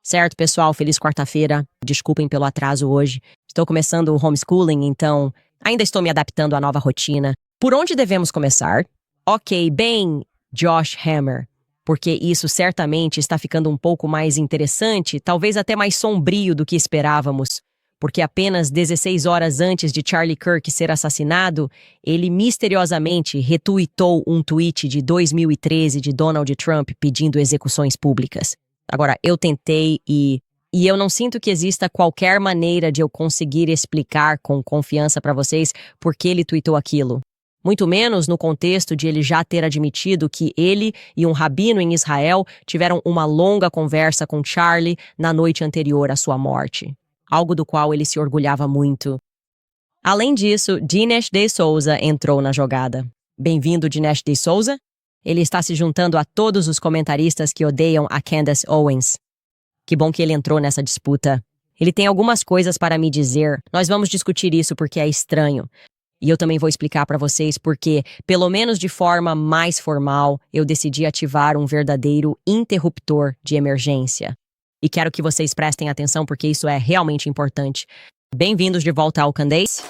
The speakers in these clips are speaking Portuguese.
Certo, pessoal, feliz quarta-feira. Desculpem pelo atraso hoje. Estou começando o homeschooling, então ainda estou me adaptando à nova rotina. Por onde devemos começar? Ok, bem, Josh Hammer, porque isso certamente está ficando um pouco mais interessante, talvez até mais sombrio do que esperávamos, porque apenas 16 horas antes de Charlie Kirk ser assassinado, ele misteriosamente retuitou um tweet de 2013 de Donald Trump pedindo execuções públicas. Agora, eu tentei e eu não sinto que exista qualquer maneira de eu conseguir explicar com confiança para vocês por que ele tweetou aquilo. Muito menos no contexto de ele já ter admitido que ele e um rabino em Israel tiveram uma longa conversa com Charlie na noite anterior à sua morte. Algo do qual ele se orgulhava muito. Além disso, Dinesh D'Souza entrou na jogada. Bem-vindo, Dinesh D'Souza. Ele está se juntando a todos os comentaristas que odeiam a Candace Owens. Que bom que ele entrou nessa disputa. Ele tem algumas coisas para me dizer. Nós vamos discutir isso porque é estranho. E eu também vou explicar para vocês porque, pelo menos de forma mais formal, eu decidi ativar um verdadeiro interruptor de emergência. E quero que vocês prestem atenção porque isso é realmente importante. Bem-vindos de volta ao Candace.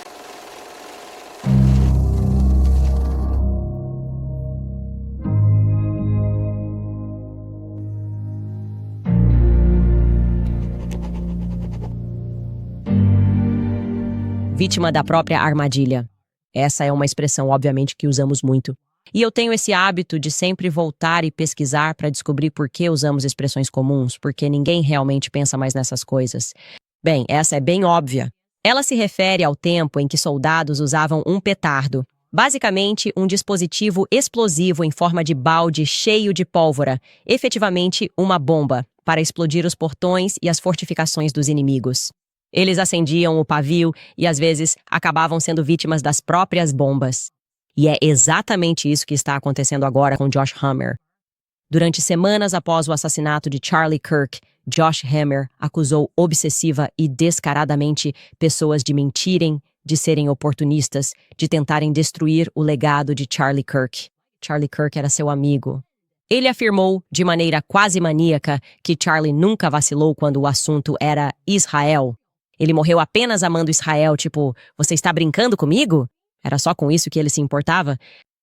Vítima da própria armadilha. Essa é uma expressão, obviamente, que usamos muito. E eu tenho esse hábito de sempre voltar e pesquisar para descobrir por que usamos expressões comuns, porque ninguém realmente pensa mais nessas coisas. Bem, essa é bem óbvia. Ela se refere ao tempo em que soldados usavam um petardo, basicamente um dispositivo explosivo em forma de balde cheio de pólvora, efetivamente uma bomba, para explodir os portões e as fortificações dos inimigos. Eles acendiam o pavio e, às vezes, acabavam sendo vítimas das próprias bombas. E é exatamente isso que está acontecendo agora com Josh Hammer. Durante semanas após o assassinato de Charlie Kirk, Josh Hammer acusou obsessiva e descaradamente pessoas de mentirem, de serem oportunistas, de tentarem destruir o legado de Charlie Kirk. Charlie Kirk era seu amigo. Ele afirmou, de maneira quase maníaca, que Charlie nunca vacilou quando o assunto era Israel. Ele morreu apenas amando Israel, tipo, você está brincando comigo? Era só com isso que ele se importava?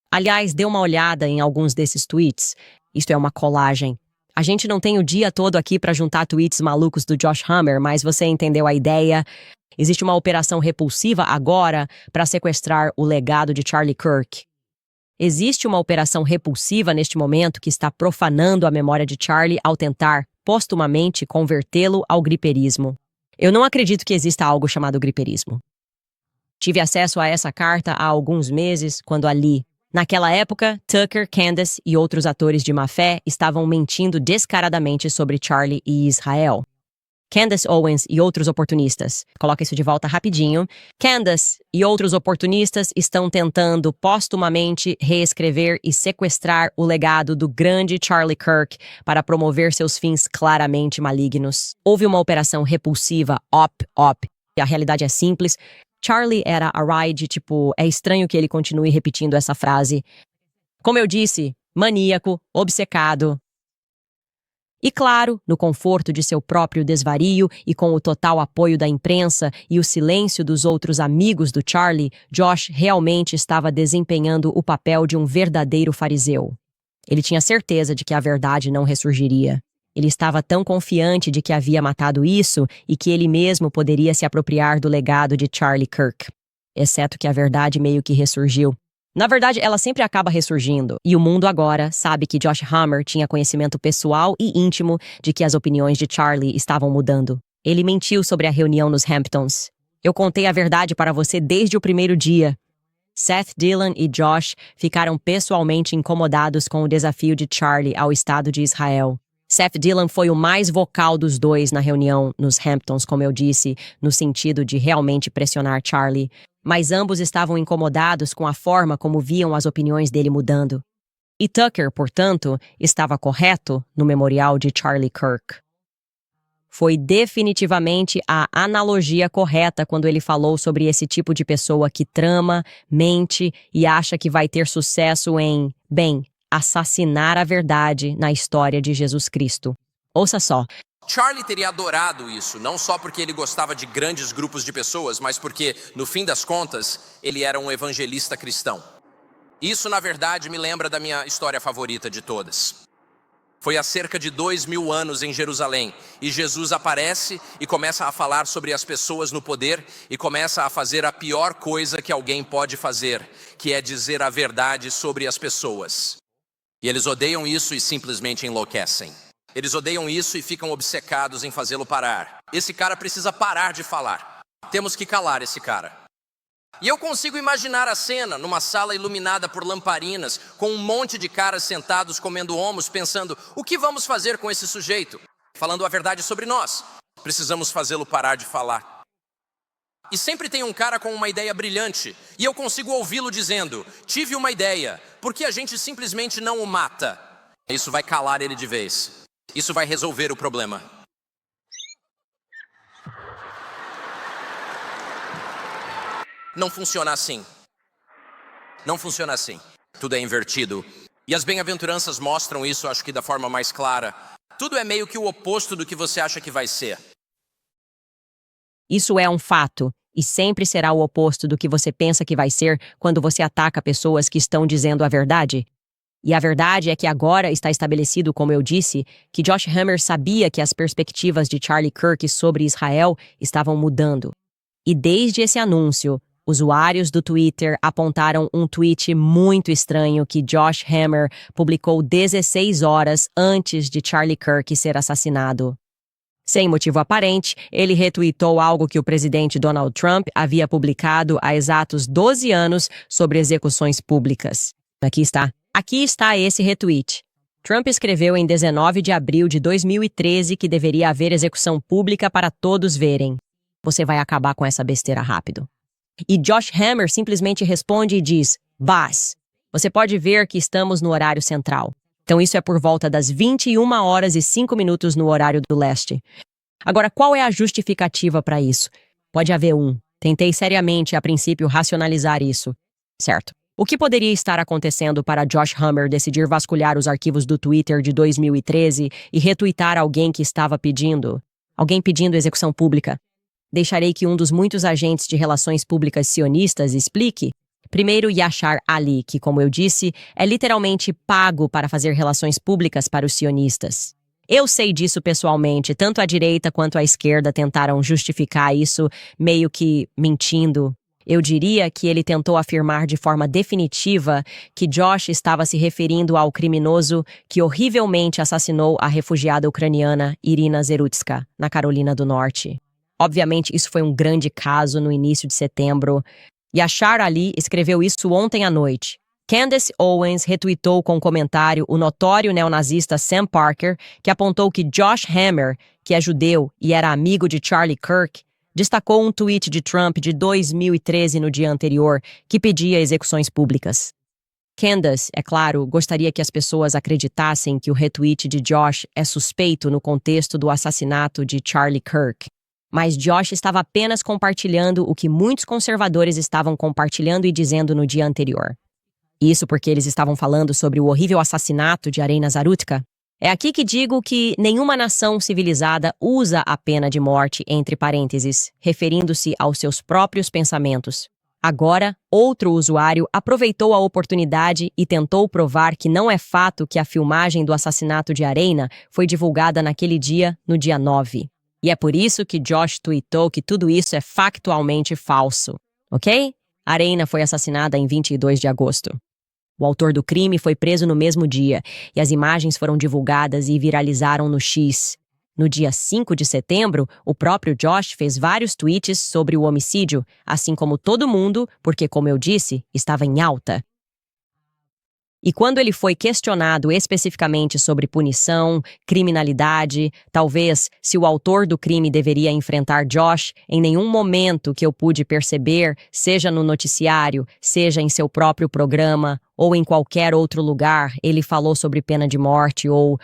Aliás, dê uma olhada em alguns desses tweets. Isto é uma colagem. A gente não tem o dia todo aqui para juntar tweets malucos do Josh Hammer, mas você entendeu a ideia. Existe uma operação repulsiva agora para sequestrar o legado de Charlie Kirk. Existe uma operação repulsiva neste momento que está profanando a memória de Charlie ao tentar, postumamente, convertê-lo ao griperismo. Eu não acredito que exista algo chamado griperismo. Tive acesso a essa carta há alguns meses, quando ali, naquela época, Tucker, Candace e outros atores de má-fé estavam mentindo descaradamente sobre Charlie e Israel. Candace Owens e outros oportunistas. Coloca isso de volta rapidinho. Candace e outros oportunistas estão tentando postumamente reescrever e sequestrar o legado do grande Charlie Kirk para promover seus fins claramente malignos. Houve uma operação repulsiva, op. E a realidade é simples. Charlie era a ride, tipo, é estranho que ele continue repetindo essa frase. Como eu disse, maníaco, obcecado. E claro, no conforto de seu próprio desvario e com o total apoio da imprensa e o silêncio dos outros amigos do Charlie, Josh realmente estava desempenhando o papel de um verdadeiro fariseu. Ele tinha certeza de que a verdade não ressurgiria. Ele estava tão confiante de que havia matado isso e que ele mesmo poderia se apropriar do legado de Charlie Kirk. Exceto que a verdade meio que ressurgiu. Na verdade, ela sempre acaba ressurgindo, e o mundo agora sabe que Josh Hammer tinha conhecimento pessoal e íntimo de que as opiniões de Charlie estavam mudando. Ele mentiu sobre a reunião nos Hamptons. Eu contei a verdade para você desde o primeiro dia. Seth Dillon e Josh ficaram pessoalmente incomodados com o desafio de Charlie ao Estado de Israel. Seth Dillon foi o mais vocal dos dois na reunião nos Hamptons, como eu disse, no sentido de realmente pressionar Charlie. Mas ambos estavam incomodados com a forma como viam as opiniões dele mudando. E Tucker, portanto, estava correto no memorial de Charlie Kirk. Foi definitivamente a analogia correta quando ele falou sobre esse tipo de pessoa que trama, mente e acha que vai ter sucesso em, bem, assassinar a verdade na história de Jesus Cristo. Ouça só. Charlie teria adorado isso, não só porque ele gostava de grandes grupos de pessoas, mas porque, no fim das contas, ele era um evangelista cristão. Isso, na verdade, me lembra da minha história favorita de todas. Foi há cerca de 2000 anos em Jerusalém, e Jesus aparece e começa a falar sobre as pessoas no poder e começa a fazer a pior coisa que alguém pode fazer, que é dizer a verdade sobre as pessoas. E eles odeiam isso e simplesmente enlouquecem. Eles odeiam isso e ficam obcecados em fazê-lo parar. Esse cara precisa parar de falar. Temos que calar esse cara. E eu consigo imaginar a cena numa sala iluminada por lamparinas, com um monte de caras sentados comendo hummus, pensando: o que vamos fazer com esse sujeito? Falando a verdade sobre nós. Precisamos fazê-lo parar de falar. E sempre tem um cara com uma ideia brilhante, e eu consigo ouvi-lo dizendo: tive uma ideia, por que a gente simplesmente não o mata? Isso vai calar ele de vez. Isso vai resolver o problema. Não funciona assim. Não funciona assim. Tudo é invertido. E as bem-aventuranças mostram isso, acho que da forma mais clara. Tudo é meio que o oposto do que você acha que vai ser. Isso é um fato, e sempre será o oposto do que você pensa que vai ser quando você ataca pessoas que estão dizendo a verdade. E a verdade é que agora está estabelecido, como eu disse, que Josh Hammer sabia que as perspectivas de Charlie Kirk sobre Israel estavam mudando. E desde esse anúncio, usuários do Twitter apontaram um tweet muito estranho que Josh Hammer publicou 16 horas antes de Charlie Kirk ser assassinado. Sem motivo aparente, ele retweetou algo que o presidente Donald Trump havia publicado há exatos 12 anos sobre execuções públicas. Aqui está esse retweet. Trump escreveu em 19 de abril de 2013 que deveria haver execução pública para todos verem. Você vai acabar com essa besteira rápido. E Josh Hammer simplesmente responde e diz: Bas, você pode ver que estamos no horário central. Então isso é por volta das 21 horas e 5 minutos no horário do leste. Agora, qual é a justificativa para isso? Pode haver um. Tentei seriamente, a princípio, racionalizar isso. Certo. O que poderia estar acontecendo para Josh Hammer decidir vasculhar os arquivos do Twitter de 2013 e retweetar alguém pedindo execução pública? Deixarei que um dos muitos agentes de relações públicas sionistas explique. Primeiro, Yashar Ali, que, como eu disse, é literalmente pago para fazer relações públicas para os sionistas. Eu sei disso pessoalmente, tanto a direita quanto a esquerda tentaram justificar isso, meio que mentindo. Eu diria que ele tentou afirmar de forma definitiva que Josh estava se referindo ao criminoso que horrivelmente assassinou a refugiada ucraniana Irina Zerutska, na Carolina do Norte. Obviamente, isso foi um grande caso no início de setembro. Yashar Ali escreveu isso ontem à noite. Candace Owens retweetou com comentário o notório neonazista Sam Parker, que apontou que Josh Hammer, que é judeu e era amigo de Charlie Kirk, destacou um tweet de Trump de 2013 no dia anterior, que pedia execuções públicas. Candace, é claro, gostaria que as pessoas acreditassem que o retweet de Josh é suspeito no contexto do assassinato de Charlie Kirk. Mas Josh estava apenas compartilhando o que muitos conservadores estavam compartilhando e dizendo no dia anterior. Isso porque eles estavam falando sobre o horrível assassinato de Irina Zerutska. É aqui que digo que nenhuma nação civilizada usa a pena de morte entre parênteses, referindo-se aos seus próprios pensamentos. Agora, outro usuário aproveitou a oportunidade e tentou provar que não é fato que a filmagem do assassinato de Irina foi divulgada naquele dia, no dia 9. E é por isso que Josh tweetou que tudo isso é factualmente falso, ok? Irina foi assassinada em 22 de agosto. O autor do crime foi preso no mesmo dia, e as imagens foram divulgadas e viralizaram no X. No dia 5 de setembro, o próprio Josh fez vários tweets sobre o homicídio, assim como todo mundo, porque, como eu disse, estava em alta. E quando ele foi questionado especificamente sobre punição, criminalidade, talvez se o autor do crime deveria enfrentar Josh, em nenhum momento que eu pude perceber, seja no noticiário, seja em seu próprio programa ou em qualquer outro lugar, ele falou sobre pena de morte ou,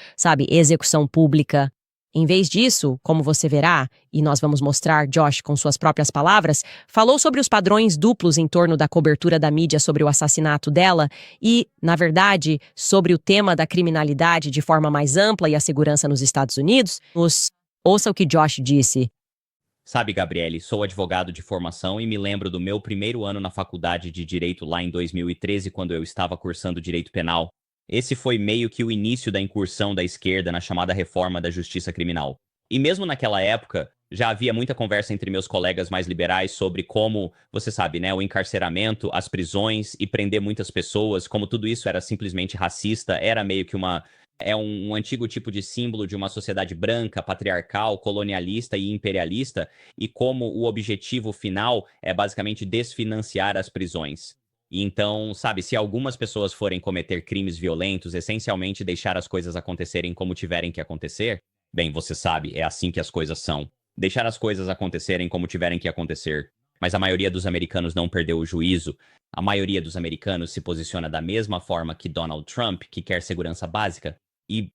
execução pública. Em vez disso, como você verá, e nós vamos mostrar Josh com suas próprias palavras, falou sobre os padrões duplos em torno da cobertura da mídia sobre o assassinato dela e, na verdade, sobre o tema da criminalidade de forma mais ampla e a segurança nos Estados Unidos. Ouça o que Josh disse. Sabe, Gabriele, sou advogado de formação e me lembro do meu primeiro ano na faculdade de Direito lá em 2013, quando eu estava cursando Direito Penal. Esse foi meio que o início da incursão da esquerda na chamada reforma da justiça criminal. E mesmo naquela época, já havia muita conversa entre meus colegas mais liberais sobre como, você sabe, né, o encarceramento, as prisões e prender muitas pessoas, como tudo isso era simplesmente racista, era meio que um antigo tipo de símbolo de uma sociedade branca, patriarcal, colonialista e imperialista, e como o objetivo final é basicamente desfinanciar as prisões. E então, sabe, se algumas pessoas forem cometer crimes violentos, essencialmente deixar as coisas acontecerem como tiverem que acontecer, bem, você sabe, é assim que as coisas são. Deixar as coisas acontecerem como tiverem que acontecer. Mas a maioria dos americanos não perdeu o juízo. A maioria dos americanos se posiciona da mesma forma que Donald Trump, que quer segurança básica. E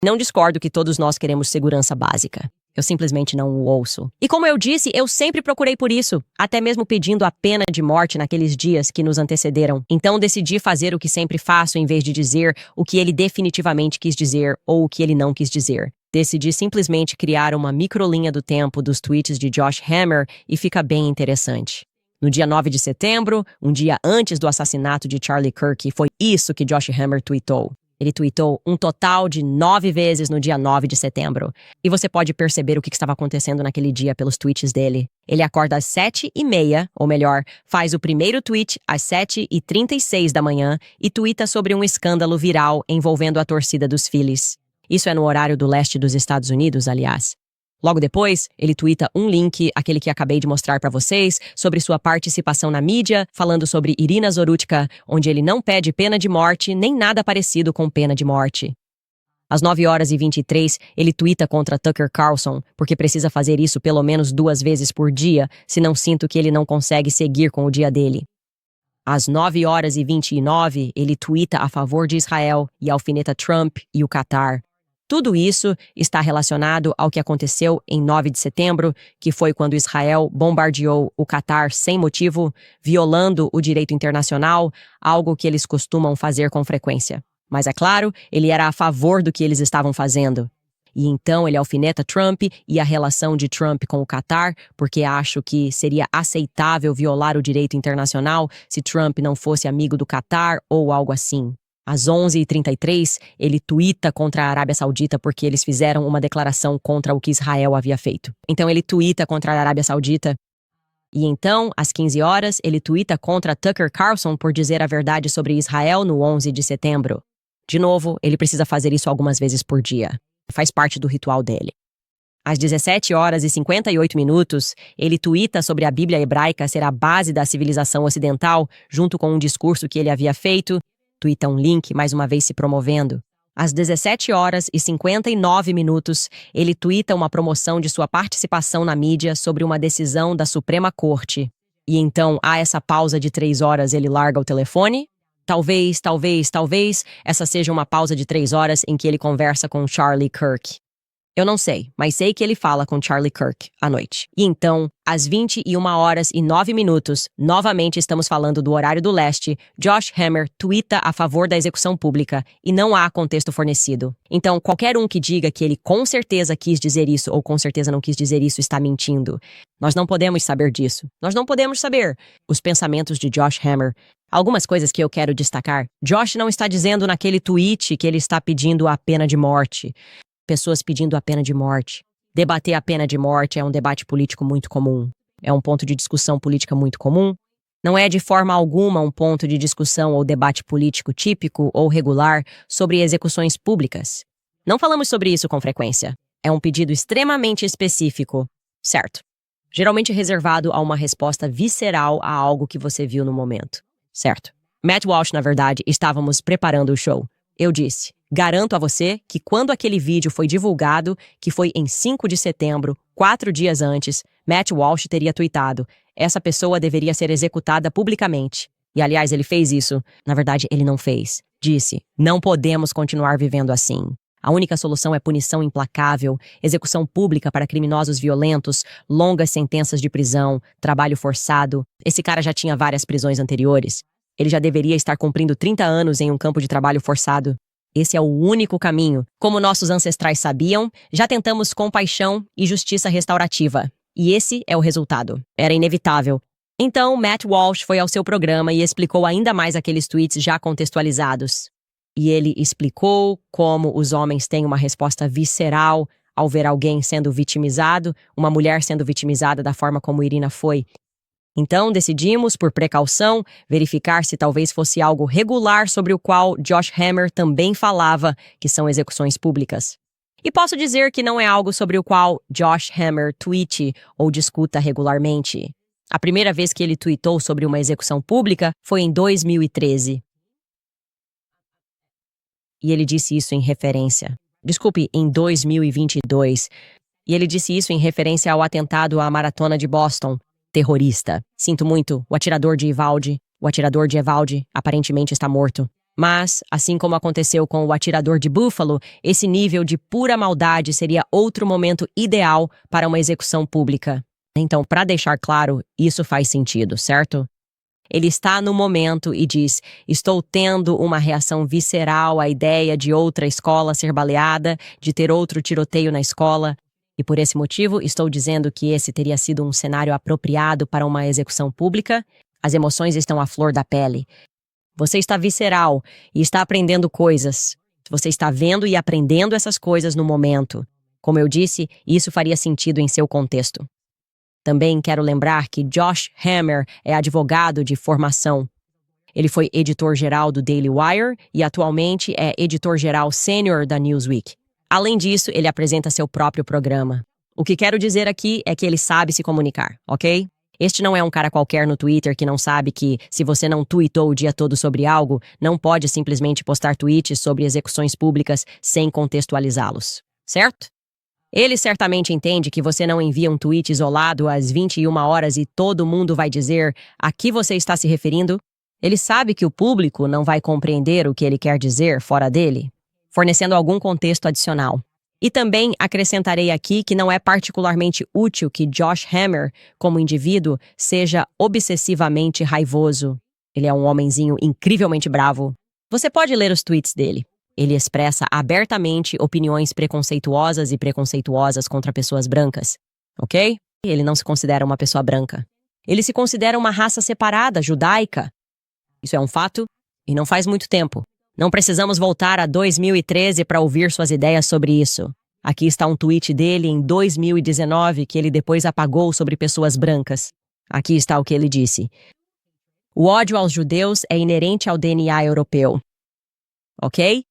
Não discordo que todos nós queremos segurança básica. Eu simplesmente não o ouço. E como eu disse, eu sempre procurei por isso, até mesmo pedindo a pena de morte naqueles dias que nos antecederam. Então decidi fazer o que sempre faço em vez de dizer o que ele definitivamente quis dizer ou o que ele não quis dizer. Decidi simplesmente criar uma microlinha do tempo dos tweets de Josh Hammer e fica bem interessante. No dia 9 de setembro, um dia antes do assassinato de Charlie Kirk, foi isso que Josh Hammer tweetou. Ele tweetou um total de 9 vezes no dia 9 de setembro. E você pode perceber o que estava acontecendo naquele dia pelos tweets dele. Ele acorda às 7h30, ou melhor, faz o primeiro tweet às 7h36 da manhã e tweeta sobre um escândalo viral envolvendo a torcida dos Phillies. Isso é no horário do leste dos Estados Unidos, aliás. Logo depois, ele tuita um link, aquele que acabei de mostrar para vocês, sobre sua participação na mídia, falando sobre Irina Zorutka, onde ele não pede pena de morte nem nada parecido com pena de morte. Às 9h23, ele tuita contra Tucker Carlson, porque precisa fazer isso pelo menos 2 vezes por dia, senão sinto que ele não consegue seguir com o dia dele. Às 9h29, ele tuita a favor de Israel e alfineta Trump e o Qatar. Tudo isso está relacionado ao que aconteceu em 9 de setembro, que foi quando Israel bombardeou o Qatar sem motivo, violando o direito internacional, algo que eles costumam fazer com frequência. Mas é claro, ele era a favor do que eles estavam fazendo. E então ele alfineta Trump e a relação de Trump com o Qatar, porque acho que seria aceitável violar o direito internacional se Trump não fosse amigo do Qatar ou algo assim. Às 11h33, ele tuita contra a Arábia Saudita porque eles fizeram uma declaração contra o que Israel havia feito. Então ele tuita contra a Arábia Saudita. E então, às 15h, ele tuita contra Tucker Carlson por dizer a verdade sobre Israel no 11 de setembro. De novo, ele precisa fazer isso algumas vezes por dia. Faz parte do ritual dele. Às 17h58, ele tuita sobre a Bíblia hebraica ser a base da civilização ocidental, junto com um discurso que ele havia feito. Tuita um link, mais uma vez se promovendo. Às 17h59, ele tuita uma promoção de sua participação na mídia sobre uma decisão da Suprema Corte. E então, há essa pausa de 3 horas, ele larga o telefone? Talvez, essa seja uma pausa de 3 horas em que ele conversa com Charlie Kirk. Eu não sei, mas sei que ele fala com Charlie Kirk à noite. E então, às 21h09, novamente estamos falando do horário do leste, Josh Hammer tuita a favor da execução pública e não há contexto fornecido. Então, qualquer um que diga que ele com certeza quis dizer isso ou com certeza não quis dizer isso está mentindo. Nós não podemos saber disso. Nós não podemos saber os pensamentos de Josh Hammer. Algumas coisas que eu quero destacar. Josh não está dizendo naquele tweet que ele está pedindo a pena de morte. Pessoas pedindo a pena de morte. Debater a pena de morte é um debate político muito comum. É um ponto de discussão política muito comum. Não é de forma alguma um ponto de discussão ou debate político típico ou regular sobre execuções públicas. Não falamos sobre isso com frequência. É um pedido extremamente específico, certo? Geralmente reservado a uma resposta visceral a algo que você viu no momento, certo? Matt Walsh, na verdade, estávamos preparando o show. Eu disse, garanto a você que quando aquele vídeo foi divulgado, que foi em 5 de setembro, 4 dias antes, Matt Walsh teria tweetado, essa pessoa deveria ser executada publicamente. E aliás, ele fez isso. Na verdade, ele não fez. Disse, não podemos continuar vivendo assim. A única solução é punição implacável, execução pública para criminosos violentos, longas sentenças de prisão, trabalho forçado. Esse cara já tinha várias prisões anteriores. Ele já deveria estar cumprindo 30 anos em um campo de trabalho forçado. Esse é o único caminho. Como nossos ancestrais sabiam, já tentamos compaixão e justiça restaurativa. E esse é o resultado. Era inevitável. Então, Matt Walsh foi ao seu programa e explicou ainda mais aqueles tweets já contextualizados. E ele explicou como os homens têm uma resposta visceral ao ver alguém sendo vitimizado, uma mulher sendo vitimizada da forma como Irina foi. Então, decidimos, por precaução, verificar se talvez fosse algo regular sobre o qual Josh Hammer também falava, que são execuções públicas. E posso dizer que não é algo sobre o qual Josh Hammer tweete ou discuta regularmente. A primeira vez que ele tweetou sobre uma execução pública foi em 2013. E ele disse isso em referência. Desculpe, em 2022. E ele disse isso em referência ao atentado à maratona de Boston. Terrorista. Sinto muito, o atirador de Uvalde aparentemente está morto. Mas, assim como aconteceu com o atirador de Buffalo, esse nível de pura maldade seria outro momento ideal para uma execução pública. Então, para deixar claro, isso faz sentido, certo? Ele está no momento e diz: estou tendo uma reação visceral à ideia de outra escola ser baleada, de ter outro tiroteio na escola. E por esse motivo, estou dizendo que esse teria sido um cenário apropriado para uma execução pública. As emoções estão à flor da pele. Você está visceral e está aprendendo coisas. Você está vendo e aprendendo essas coisas no momento. Como eu disse, isso faria sentido em seu contexto. Também quero lembrar que Josh Hammer é advogado de formação. Ele foi editor-geral do Daily Wire e atualmente é editor-geral sênior da Newsweek. Além disso, ele apresenta seu próprio programa. O que quero dizer aqui é que ele sabe se comunicar, ok? Este não é um cara qualquer no Twitter que não sabe que, se você não tweetou o dia todo sobre algo, não pode simplesmente postar tweets sobre execuções públicas sem contextualizá-los, certo? Ele certamente entende que você não envia um tweet isolado às 21 horas e todo mundo vai dizer a que você está se referindo. Ele sabe que o público não vai compreender o que ele quer dizer fora dele, fornecendo algum contexto adicional. E também acrescentarei aqui que não é particularmente útil que Josh Hammer, como indivíduo, seja obsessivamente raivoso. Ele é um homenzinho incrivelmente bravo. Você pode ler os tweets dele. Ele expressa abertamente opiniões preconceituosas e preconceituosas contra pessoas brancas, ok? Ele não se considera uma pessoa branca. Ele se considera uma raça separada, judaica. Isso é um fato e não faz muito tempo. Não precisamos voltar a 2013 para ouvir suas ideias sobre isso. Aqui está um tweet dele em 2019 que ele depois apagou sobre pessoas brancas. Aqui está o que ele disse. O ódio aos judeus é inerente ao DNA europeu. Ok?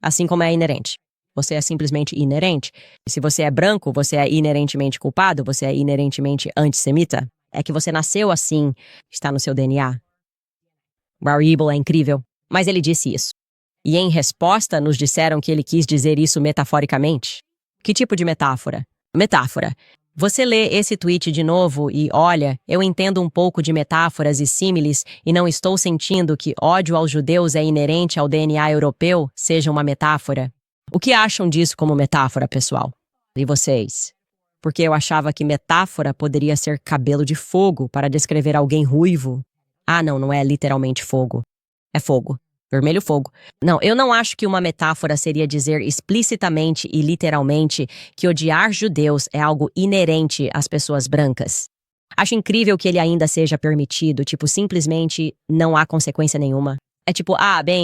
Assim como é inerente. Você é simplesmente inerente. Se você é branco, você é inerentemente culpado, você é inerentemente antissemita. É que você nasceu assim, está no seu DNA. Barry Ebel é incrível. Mas ele disse isso. E em resposta, nos disseram que ele quis dizer isso metaforicamente. Que tipo de metáfora? Metáfora. Você lê esse tweet de novo e, olha, eu entendo um pouco de metáforas e símiles e não estou sentindo que ódio aos judeus é inerente ao DNA europeu seja uma metáfora. O que acham disso como metáfora, pessoal? E vocês? Porque eu achava que metáfora poderia ser cabelo de fogo para descrever alguém ruivo. Ah, não é literalmente fogo. É fogo. Vermelho fogo. Não, eu não acho que uma metáfora seria dizer explicitamente e literalmente que odiar judeus é algo inerente às pessoas brancas. Acho incrível que ele ainda seja permitido, simplesmente não há consequência nenhuma. É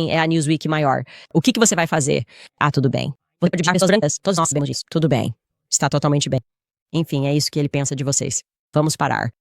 é a Newsweek maior. O que você vai fazer? Ah, tudo bem. Você pode odiar pessoas brancas? Todos nós sabemos disso. Tudo bem. Está totalmente bem. Enfim, é isso que ele pensa de vocês. Vamos parar.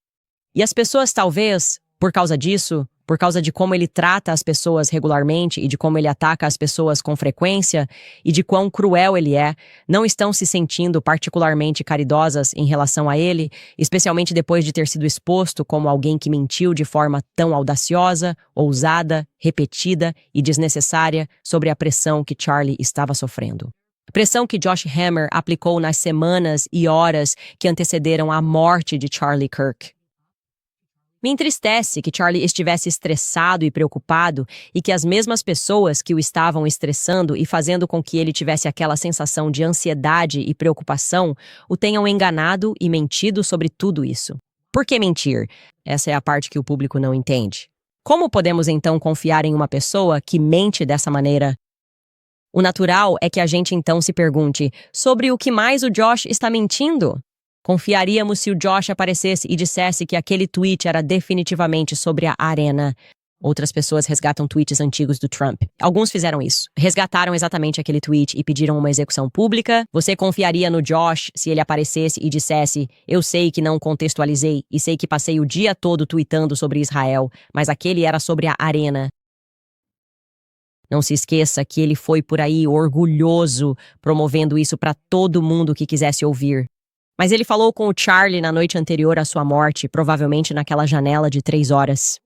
E as pessoas talvez, por causa disso, por causa de como ele trata as pessoas regularmente e de como ele ataca as pessoas com frequência e de quão cruel ele é, não estão se sentindo particularmente caridosas em relação a ele, especialmente depois de ter sido exposto como alguém que mentiu de forma tão audaciosa, ousada, repetida e desnecessária sobre a pressão que Charlie estava sofrendo. Pressão que Josh Hammer aplicou nas semanas e horas que antecederam a morte de Charlie Kirk. Me entristece que Charlie estivesse estressado e preocupado e que as mesmas pessoas que o estavam estressando e fazendo com que ele tivesse aquela sensação de ansiedade e preocupação o tenham enganado e mentido sobre tudo isso. Por que mentir? Essa é a parte que o público não entende. Como podemos então confiar em uma pessoa que mente dessa maneira? O natural é que a gente então se pergunte sobre o que mais o Josh está mentindo. Confiaríamos se o Josh aparecesse e dissesse que aquele tweet era definitivamente sobre a arena. Outras pessoas resgatam tweets antigos do Trump. Alguns fizeram isso. Resgataram exatamente aquele tweet e pediram uma execução pública. Você confiaria no Josh se ele aparecesse e dissesse: eu sei que não contextualizei e sei que passei o dia todo tweetando sobre Israel, mas aquele era sobre a arena. Não se esqueça que ele foi por aí orgulhoso, promovendo isso para todo mundo que quisesse ouvir. Mas ele falou com o Charlie na noite anterior à sua morte, provavelmente naquela janela de 3 horas.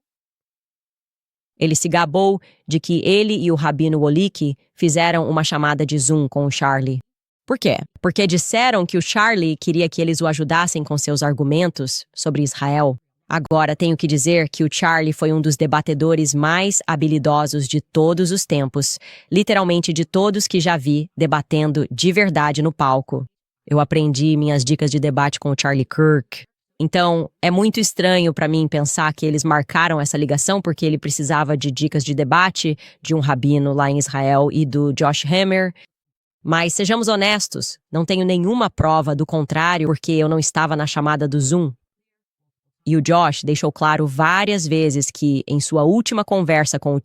Ele se gabou de que ele e o Rabino Wolicki fizeram uma chamada de Zoom com o Charlie. Por quê? Porque disseram que o Charlie queria que eles o ajudassem com seus argumentos sobre Israel. Agora tenho que dizer que o Charlie foi um dos debatedores mais habilidosos de todos os tempos, literalmente de todos que já vi debatendo de verdade no palco. Eu aprendi minhas dicas de debate com o Charlie Kirk. Então, é muito estranho para mim pensar que eles marcaram essa ligação porque ele precisava de dicas de debate de um rabino lá em Israel e do Josh Hammer. Mas sejamos honestos, não tenho nenhuma prova do contrário porque eu não estava na chamada do Zoom. E o Josh deixou claro várias vezes que, em sua última conversa com o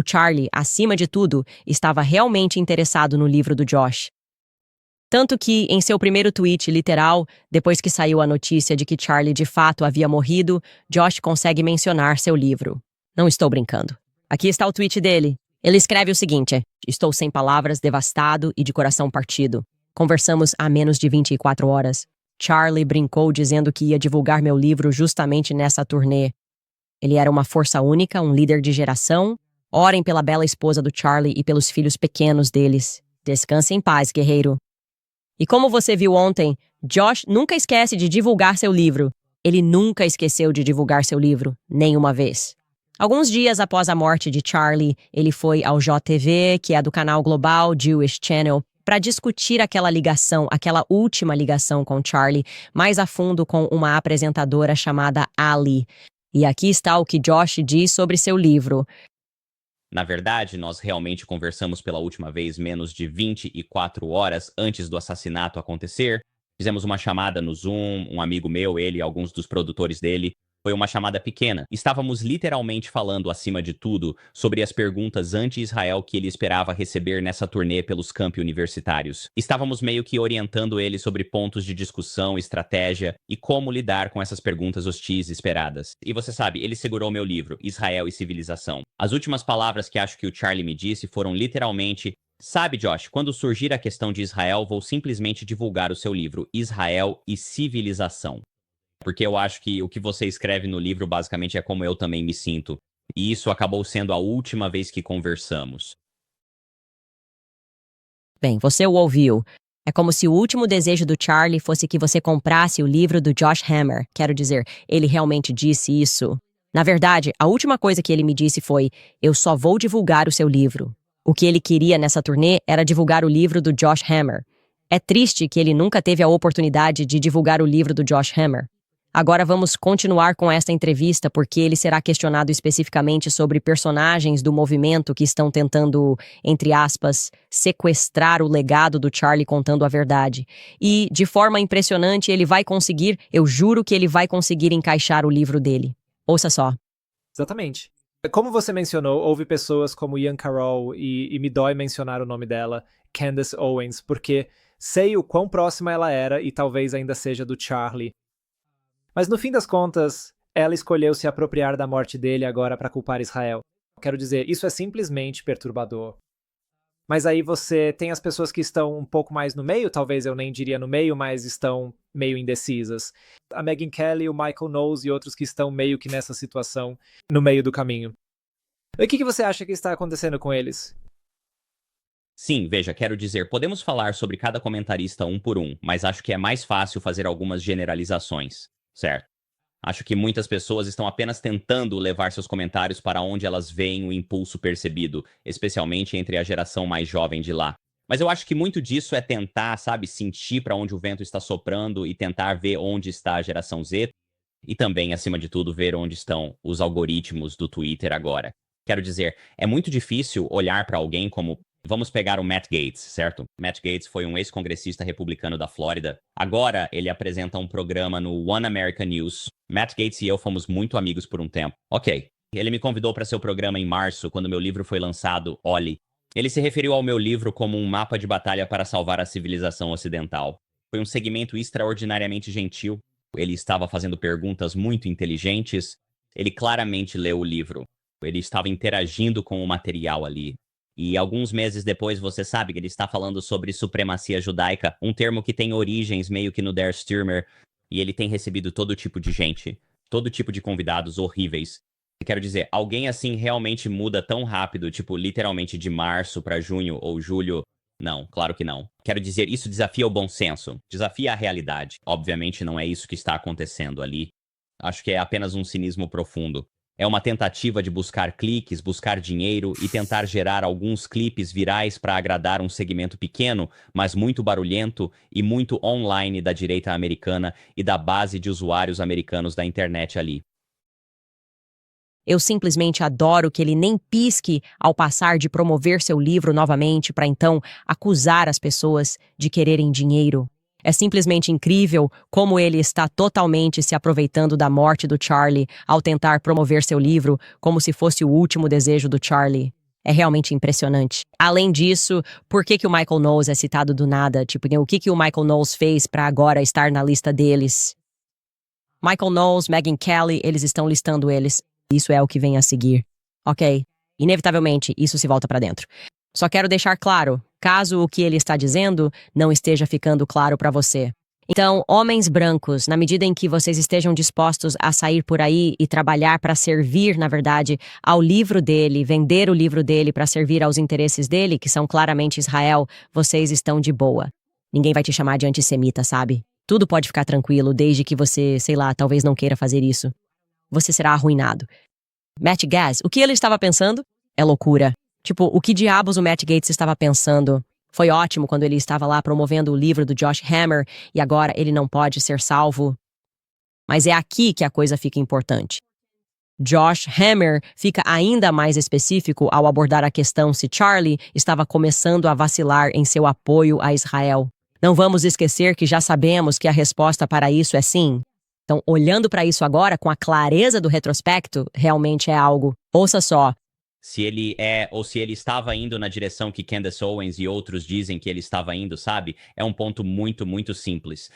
Charlie, acima de tudo, estava realmente interessado no livro do Josh. Tanto que, em seu primeiro tweet literal, depois que saiu a notícia de que Charlie de fato havia morrido, Josh consegue mencionar seu livro. Não estou brincando. Aqui está o tweet dele. Ele escreve o seguinte: estou sem palavras, devastado e de coração partido. Conversamos há menos de 24 horas. Charlie brincou dizendo que ia divulgar meu livro justamente nessa turnê. Ele era uma força única, um líder de geração. Orem pela bela esposa do Charlie e pelos filhos pequenos deles. Descanse em paz, guerreiro. E como você viu ontem, Josh nunca esquece de divulgar seu livro. Ele nunca esqueceu de divulgar seu livro, nenhuma vez. Alguns dias após a morte de Charlie, ele foi ao JTV, que é do canal global Jewish Channel, para discutir aquela ligação, aquela última ligação com Charlie, mais a fundo com uma apresentadora chamada Ali. E aqui está o que Josh diz sobre seu livro. Na verdade, nós realmente conversamos pela última vez menos de 24 horas antes do assassinato acontecer. Fizemos uma chamada no Zoom, um amigo meu, ele e alguns dos produtores dele. Foi uma chamada pequena. Estávamos literalmente falando, acima de tudo, sobre as perguntas anti-Israel que ele esperava receber nessa turnê pelos campi universitários. Estávamos meio que orientando ele sobre pontos de discussão, estratégia e como lidar com essas perguntas hostis esperadas. E você sabe, ele segurou meu livro, Israel e Civilização. As últimas palavras que acho que o Charlie me disse foram literalmente: sabe, Josh, quando surgir a questão de Israel, vou simplesmente divulgar o seu livro, Israel e Civilização. Porque eu acho que o que você escreve no livro basicamente é como eu também me sinto. E isso acabou sendo a última vez que conversamos. Bem, você o ouviu. É como se o último desejo do Charlie fosse que você comprasse o livro do Josh Hammer. Quero dizer, ele realmente disse isso. Na verdade, a última coisa que ele me disse foi: eu só vou divulgar o seu livro. O que ele queria nessa turnê era divulgar o livro do Josh Hammer. É triste que ele nunca teve a oportunidade de divulgar o livro do Josh Hammer. Agora vamos continuar com esta entrevista porque ele será questionado especificamente sobre personagens do movimento que estão tentando, entre aspas, sequestrar o legado do Charlie contando a verdade. E, de forma impressionante, ele vai conseguir, eu juro que ele vai conseguir encaixar o livro dele. Ouça só. Exatamente. Como você mencionou, houve pessoas como Ian Carroll e me dói mencionar o nome dela, Candace Owens, porque sei o quão próxima ela era e talvez ainda seja do Charlie. Mas no fim das contas, ela escolheu se apropriar da morte dele agora para culpar Israel. Quero dizer, isso é simplesmente perturbador. Mas aí você tem as pessoas que estão um pouco mais no meio, talvez eu nem diria no meio, mas estão meio indecisas. A Megyn Kelly, o Michael Knowles e outros que estão meio que nessa situação, no meio do caminho. E o que você acha que está acontecendo com eles? Sim, veja, quero dizer, podemos falar sobre cada comentarista um por um, mas acho que é mais fácil fazer algumas generalizações. Certo. Acho que muitas pessoas estão apenas tentando levar seus comentários para onde elas veem o impulso percebido, especialmente entre a geração mais jovem de lá. Mas eu acho que muito disso é tentar, sabe, sentir para onde o vento está soprando e tentar ver onde está a geração Z e também, acima de tudo, ver onde estão os algoritmos do Twitter agora. Quero dizer, é muito difícil olhar para alguém como Vamos pegar o Matt Gaetz, certo? Matt Gaetz foi um ex-congressista republicano da Flórida. Agora, ele apresenta um programa no One American News. Matt Gaetz e eu fomos muito amigos por um tempo. Ok. Ele me convidou para seu programa em março, quando meu livro foi lançado, Oli. Ele se referiu ao meu livro como um mapa de batalha para salvar a civilização ocidental. Foi um segmento extraordinariamente gentil. Ele estava fazendo perguntas muito inteligentes. Ele claramente leu o livro. Ele estava interagindo com o material ali. E alguns meses depois, você sabe que ele está falando sobre supremacia judaica, um termo que tem origens meio que no Der Stürmer, e ele tem recebido todo tipo de gente, todo tipo de convidados horríveis. Quero dizer, alguém assim realmente muda tão rápido, tipo, literalmente de março para junho ou julho? Não, claro que não. Quero dizer, isso desafia o bom senso, desafia a realidade. Obviamente não é isso que está acontecendo ali. Acho que é apenas um cinismo profundo. É uma tentativa de buscar cliques, buscar dinheiro e tentar gerar alguns clipes virais para agradar um segmento pequeno, mas muito barulhento e muito online da direita americana e da base de usuários americanos da internet ali. Eu simplesmente adoro que ele nem pisque ao passar de promover seu livro novamente para então acusar as pessoas de quererem dinheiro. É simplesmente incrível como ele está totalmente se aproveitando da morte do Charlie ao tentar promover seu livro como se fosse o último desejo do Charlie. É realmente impressionante. Além disso, por que que o Michael Knowles é citado do nada? Tipo, o que que o Michael Knowles fez para agora estar na lista deles? Michael Knowles, Megyn Kelly, eles estão listando eles. Isso é o que vem a seguir. Ok. Inevitavelmente, isso se volta para dentro. Só quero deixar claro, caso o que ele está dizendo não esteja ficando claro para você. Então, homens brancos, na medida em que vocês estejam dispostos a sair por aí e trabalhar para servir, na verdade, ao livro dele, vender o livro dele para servir aos interesses dele, que são claramente Israel, vocês estão de boa. Ninguém vai te chamar de antissemita, sabe? Tudo pode ficar tranquilo, desde que você, sei lá, talvez não queira fazer isso. Você será arruinado. Matt Gaetz, o que ele estava pensando? É loucura. Tipo, o que diabos o Matt Gaetz estava pensando? Foi ótimo quando ele estava lá promovendo o livro do Josh Hammer e agora ele não pode ser salvo. Mas é aqui que a coisa fica importante. Josh Hammer fica ainda mais específico ao abordar a questão se Charlie estava começando a vacilar em seu apoio a Israel. Não vamos esquecer que já sabemos que a resposta para isso é sim. Então, olhando para isso agora, com a clareza do retrospecto, realmente é algo. Ouça só. Se ele é, ou se ele estava indo na direção que Candace Owens e outros dizem que ele estava indo, sabe? É um ponto muito, muito simples.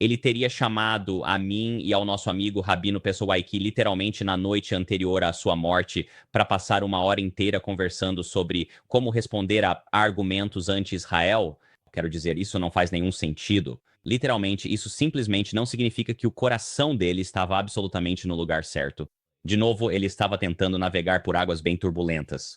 Ele teria chamado a mim e ao nosso amigo Rabino Pessoaiki literalmente na noite anterior à sua morte para passar uma hora inteira conversando sobre como responder a argumentos anti-Israel. Quero dizer, isso não faz nenhum sentido. Literalmente, isso simplesmente não significa que o coração dele estava absolutamente no lugar certo. De novo, ele estava tentando navegar por águas bem turbulentas.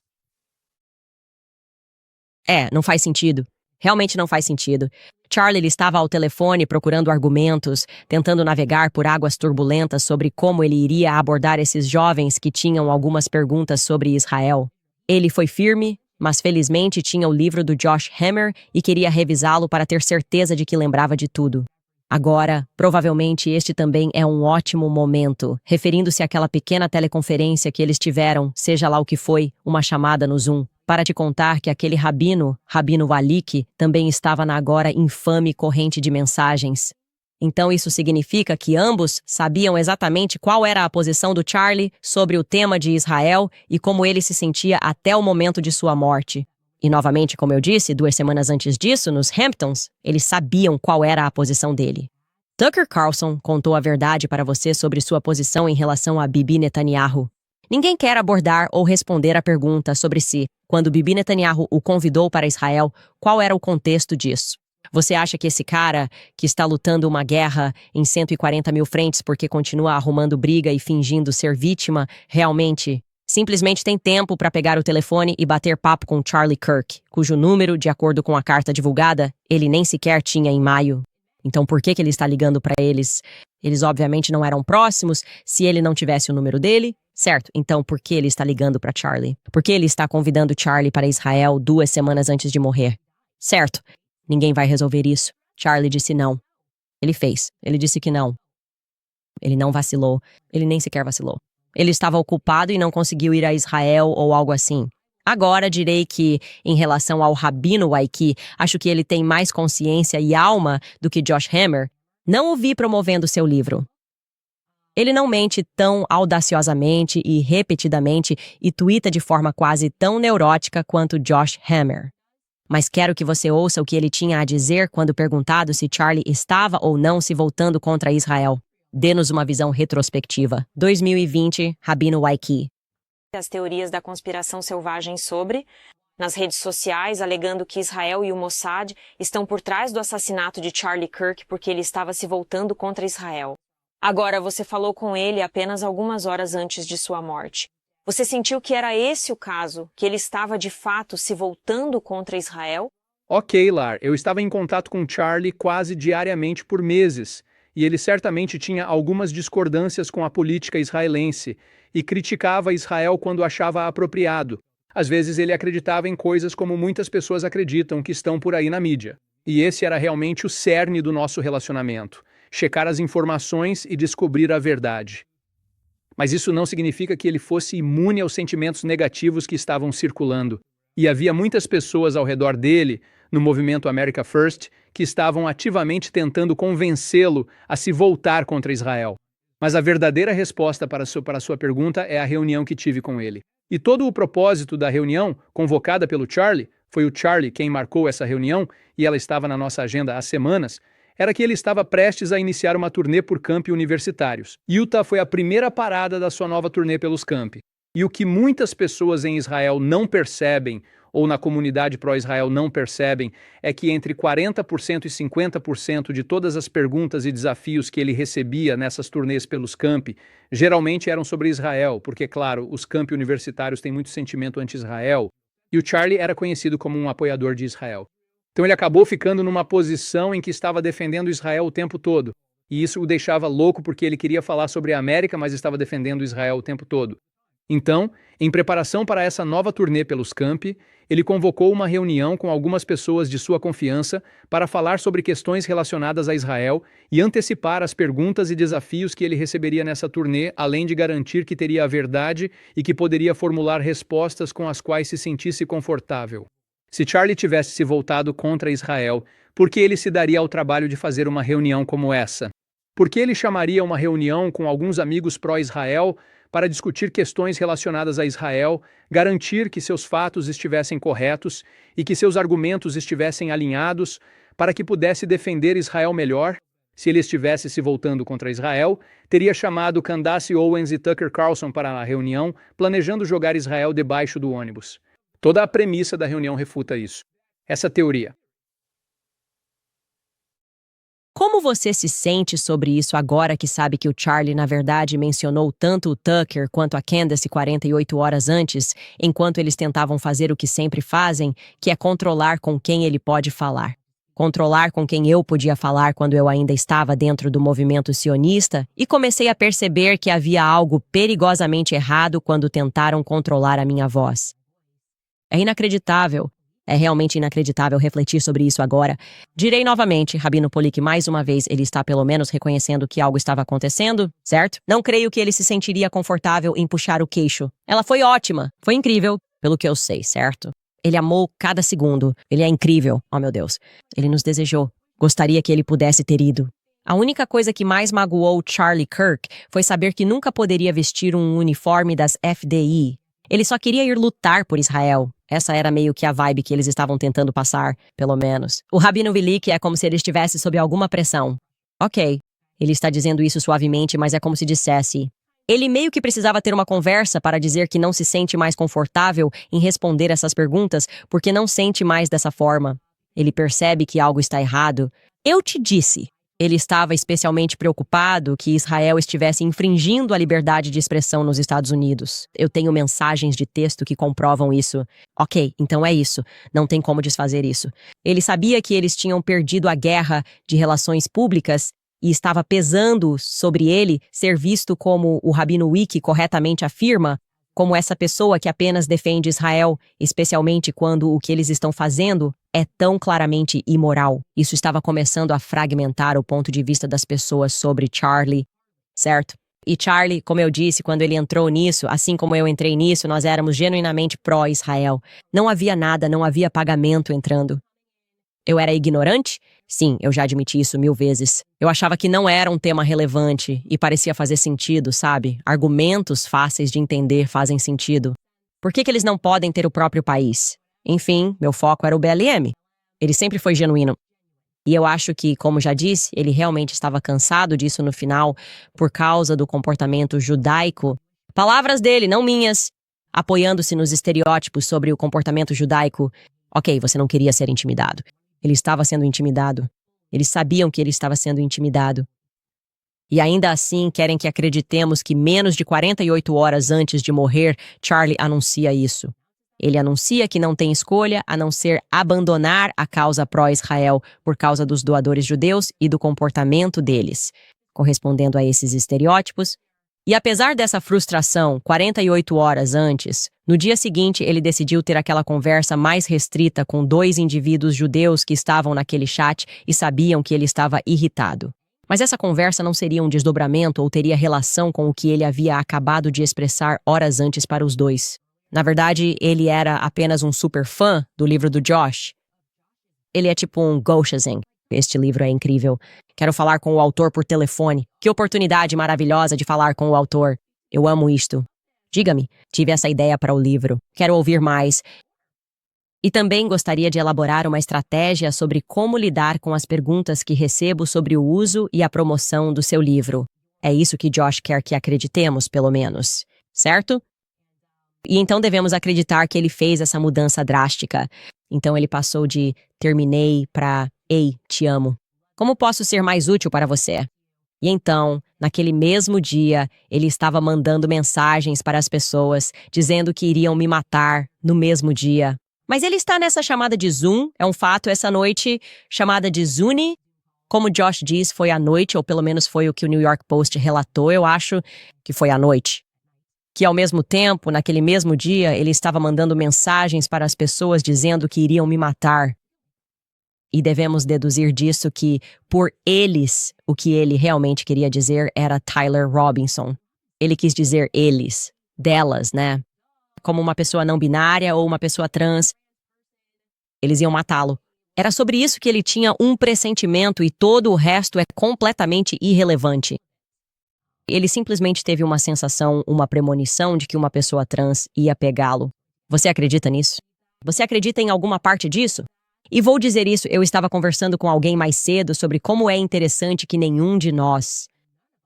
Não faz sentido. Realmente não faz sentido. Charlie ele estava ao telefone procurando argumentos, tentando navegar por águas turbulentas sobre como ele iria abordar esses jovens que tinham algumas perguntas sobre Israel. Ele foi firme, mas felizmente tinha o livro do Josh Hammer e queria revisá-lo para ter certeza de que lembrava de tudo. Agora, provavelmente este também é um ótimo momento, referindo-se àquela pequena teleconferência que eles tiveram, seja lá o que foi, uma chamada no Zoom, para te contar que aquele Rabino Walik, também estava na agora infame corrente de mensagens. Então isso significa que ambos sabiam exatamente qual era a posição do Charlie sobre o tema de Israel e como ele se sentia até o momento de sua morte. E novamente, como eu disse, 2 semanas antes disso, nos Hamptons, eles sabiam qual era a posição dele. Tucker Carlson contou a verdade para você sobre sua posição em relação a Bibi Netanyahu. Ninguém quer abordar ou responder a pergunta sobre se, quando Bibi Netanyahu o convidou para Israel, qual era o contexto disso. Você acha que esse cara, que está lutando uma guerra em 140 mil frentes porque continua arrumando briga e fingindo ser vítima, realmente simplesmente tem tempo para pegar o telefone e bater papo com Charlie Kirk, cujo número, de acordo com a carta divulgada, ele nem sequer tinha em maio? Então por que ele está ligando para eles? Eles obviamente não eram próximos se ele não tivesse o número dele, certo? Então por que ele está ligando para Charlie? Por que ele está convidando Charlie para Israel 2 semanas antes de morrer? Certo, ninguém vai resolver isso. Charlie disse não. Ele fez. Ele disse que não. Ele não vacilou. Ele nem sequer vacilou. Ele estava ocupado e não conseguiu ir a Israel ou algo assim. Agora direi que, em relação ao Rabino Waiki, acho que ele tem mais consciência e alma do que Josh Hammer. Não o vi promovendo seu livro. Ele não mente tão audaciosamente e repetidamente e tuita de forma quase tão neurótica quanto Josh Hammer. Mas quero que você ouça o que ele tinha a dizer quando perguntado se Charlie estava ou não se voltando contra Israel. Dê-nos uma visão retrospectiva. 2020, Rabino Waiki. As teorias da conspiração selvagem sobre, nas redes sociais, alegando que Israel e o Mossad estão por trás do assassinato de Charlie Kirk porque ele estava se voltando contra Israel. Agora, você falou com ele apenas algumas horas antes de sua morte. Você sentiu que era esse o caso, que ele estava de fato se voltando contra Israel? Ok, Lar, eu estava em contato com Charlie quase diariamente por meses, e ele certamente tinha algumas discordâncias com a política israelense e criticava Israel quando achava apropriado. Às vezes ele acreditava em coisas como muitas pessoas acreditam que estão por aí na mídia. E esse era realmente o cerne do nosso relacionamento: checar as informações e descobrir a verdade. Mas isso não significa que ele fosse imune aos sentimentos negativos que estavam circulando. E havia muitas pessoas ao redor dele, no movimento America First, que estavam ativamente tentando convencê-lo a se voltar contra Israel. Mas a verdadeira resposta para a sua pergunta é a reunião que tive com ele. E todo o propósito da reunião, convocada pelo Charlie, foi o Charlie quem marcou essa reunião, e ela estava na nossa agenda há semanas, era que ele estava prestes a iniciar uma turnê por campi universitários. Utah foi a primeira parada da sua nova turnê pelos campi. E o que muitas pessoas em Israel não percebem, ou na comunidade pró-Israel não percebem, é que entre 40% e 50% de todas as perguntas e desafios que ele recebia nessas turnês pelos campi, geralmente eram sobre Israel, porque, claro, os campi universitários têm muito sentimento anti-Israel, e o Charlie era conhecido como um apoiador de Israel. Então ele acabou ficando numa posição em que estava defendendo Israel o tempo todo, e isso o deixava louco porque ele queria falar sobre a América, mas estava defendendo Israel o tempo todo. Então, em preparação para essa nova turnê pelos campi, ele convocou uma reunião com algumas pessoas de sua confiança para falar sobre questões relacionadas a Israel e antecipar as perguntas e desafios que ele receberia nessa turnê, além de garantir que teria a verdade e que poderia formular respostas com as quais se sentisse confortável. Se Charlie tivesse se voltado contra Israel, por que ele se daria ao trabalho de fazer uma reunião como essa? Por que ele chamaria uma reunião com alguns amigos pró-Israel para discutir questões relacionadas a Israel, garantir que seus fatos estivessem corretos e que seus argumentos estivessem alinhados para que pudesse defender Israel melhor? Se ele estivesse se voltando contra Israel, teria chamado Candace Owens e Tucker Carlson para a reunião, planejando jogar Israel debaixo do ônibus. Toda a premissa da reunião refuta isso. Essa teoria. Como você se sente sobre isso agora que sabe que o Charlie, na verdade, mencionou tanto o Tucker quanto a Candace 48 horas antes, enquanto eles tentavam fazer o que sempre fazem, que é controlar com quem ele pode falar? Controlar com quem eu podia falar quando eu ainda estava dentro do movimento sionista, e comecei a perceber que havia algo perigosamente errado quando tentaram controlar a minha voz. É inacreditável. É realmente inacreditável refletir sobre isso agora. Direi novamente, Rabino Polik, mais uma vez, ele está pelo menos reconhecendo que algo estava acontecendo, certo? Não creio que ele se sentiria confortável em puxar o queixo. Ela foi ótima, foi incrível, pelo que eu sei, certo? Ele amou cada segundo. Ele é incrível, oh meu Deus. Ele nos desejou. Gostaria que ele pudesse ter ido. A única coisa que mais magoou Charlie Kirk foi saber que nunca poderia vestir um uniforme das FDI. Ele só queria ir lutar por Israel. Essa era meio que a vibe que eles estavam tentando passar, pelo menos. O Rabino Vilik é como se ele estivesse sob alguma pressão. Ok, ele está dizendo isso suavemente, mas é como se dissesse. Ele meio que precisava ter uma conversa para dizer que não se sente mais confortável em responder essas perguntas porque não sente mais dessa forma. Ele percebe que algo está errado. Eu te disse. Ele estava especialmente preocupado que Israel estivesse infringindo a liberdade de expressão nos Estados Unidos. Eu tenho mensagens de texto que comprovam isso. Ok, então é isso. Não tem como desfazer isso. Ele sabia que eles tinham perdido a guerra de relações públicas e estava pesando sobre ele ser visto como o Rabino Wiki corretamente afirma, como essa pessoa que apenas defende Israel, especialmente quando o que eles estão fazendo é tão claramente imoral. Isso estava começando a fragmentar o ponto de vista das pessoas sobre Charlie, certo? E Charlie, como eu disse, quando ele entrou nisso, assim como eu entrei nisso, nós éramos genuinamente pró-Israel. Não havia nada, não havia pagamento entrando. Eu era ignorante? Sim, eu já admiti isso 1000 vezes. Eu achava que não era um tema relevante e parecia fazer sentido, sabe? Argumentos fáceis de entender fazem sentido. Por que eles não podem ter o próprio país? Enfim, meu foco era o BLM. Ele sempre foi genuíno. E eu acho que, como já disse, ele realmente estava cansado disso no final por causa do comportamento judaico. Palavras dele, não minhas. Apoiando-se nos estereótipos sobre o comportamento judaico. Ok, você não queria ser intimidado. Ele estava sendo intimidado. Eles sabiam que ele estava sendo intimidado. E ainda assim querem que acreditemos que menos de 48 horas antes de morrer, Charlie anuncia isso. Ele anuncia que não tem escolha a não ser abandonar a causa pró-Israel por causa dos doadores judeus e do comportamento deles, correspondendo a esses estereótipos. E apesar dessa frustração, 48 horas antes, no dia seguinte ele decidiu ter aquela conversa mais restrita com 2 indivíduos judeus que estavam naquele chat e sabiam que ele estava irritado. Mas essa conversa não seria um desdobramento ou teria relação com o que ele havia acabado de expressar horas antes para os dois. Na verdade, ele era apenas um super fã do livro do Josh. Ele é tipo um Goshazing. Este livro é incrível. Quero falar com o autor por telefone. Que oportunidade maravilhosa de falar com o autor. Eu amo isto. Diga-me, tive essa ideia para o livro. Quero ouvir mais. E também gostaria de elaborar uma estratégia sobre como lidar com as perguntas que recebo sobre o uso e a promoção do seu livro. É isso que Josh quer que acreditemos, pelo menos. Certo? E então devemos acreditar que ele fez essa mudança drástica. Então ele passou de terminei para ei, te amo. Como posso ser mais útil para você? E então, naquele mesmo dia, ele estava mandando mensagens para as pessoas, dizendo que iriam me matar no mesmo dia. Mas ele está nessa chamada de Zoom, é um fato essa noite, chamada de Zuni. Como Josh diz, foi à noite, ou pelo menos foi o que o New York Post relatou, eu acho que foi à noite. Que ao mesmo tempo, naquele mesmo dia, ele estava mandando mensagens para as pessoas dizendo que iriam me matar. E devemos deduzir disso que, por eles, o que ele realmente queria dizer era Tyler Robinson. Ele quis dizer eles, delas, né? Como uma pessoa não binária ou uma pessoa trans. Eles iam matá-lo. Era sobre isso que ele tinha um pressentimento e todo o resto é completamente irrelevante. Ele simplesmente teve uma sensação, uma premonição de que uma pessoa trans ia pegá-lo. Você acredita nisso? Você acredita em alguma parte disso? E vou dizer isso, eu estava conversando com alguém mais cedo sobre como é interessante que nenhum de nós...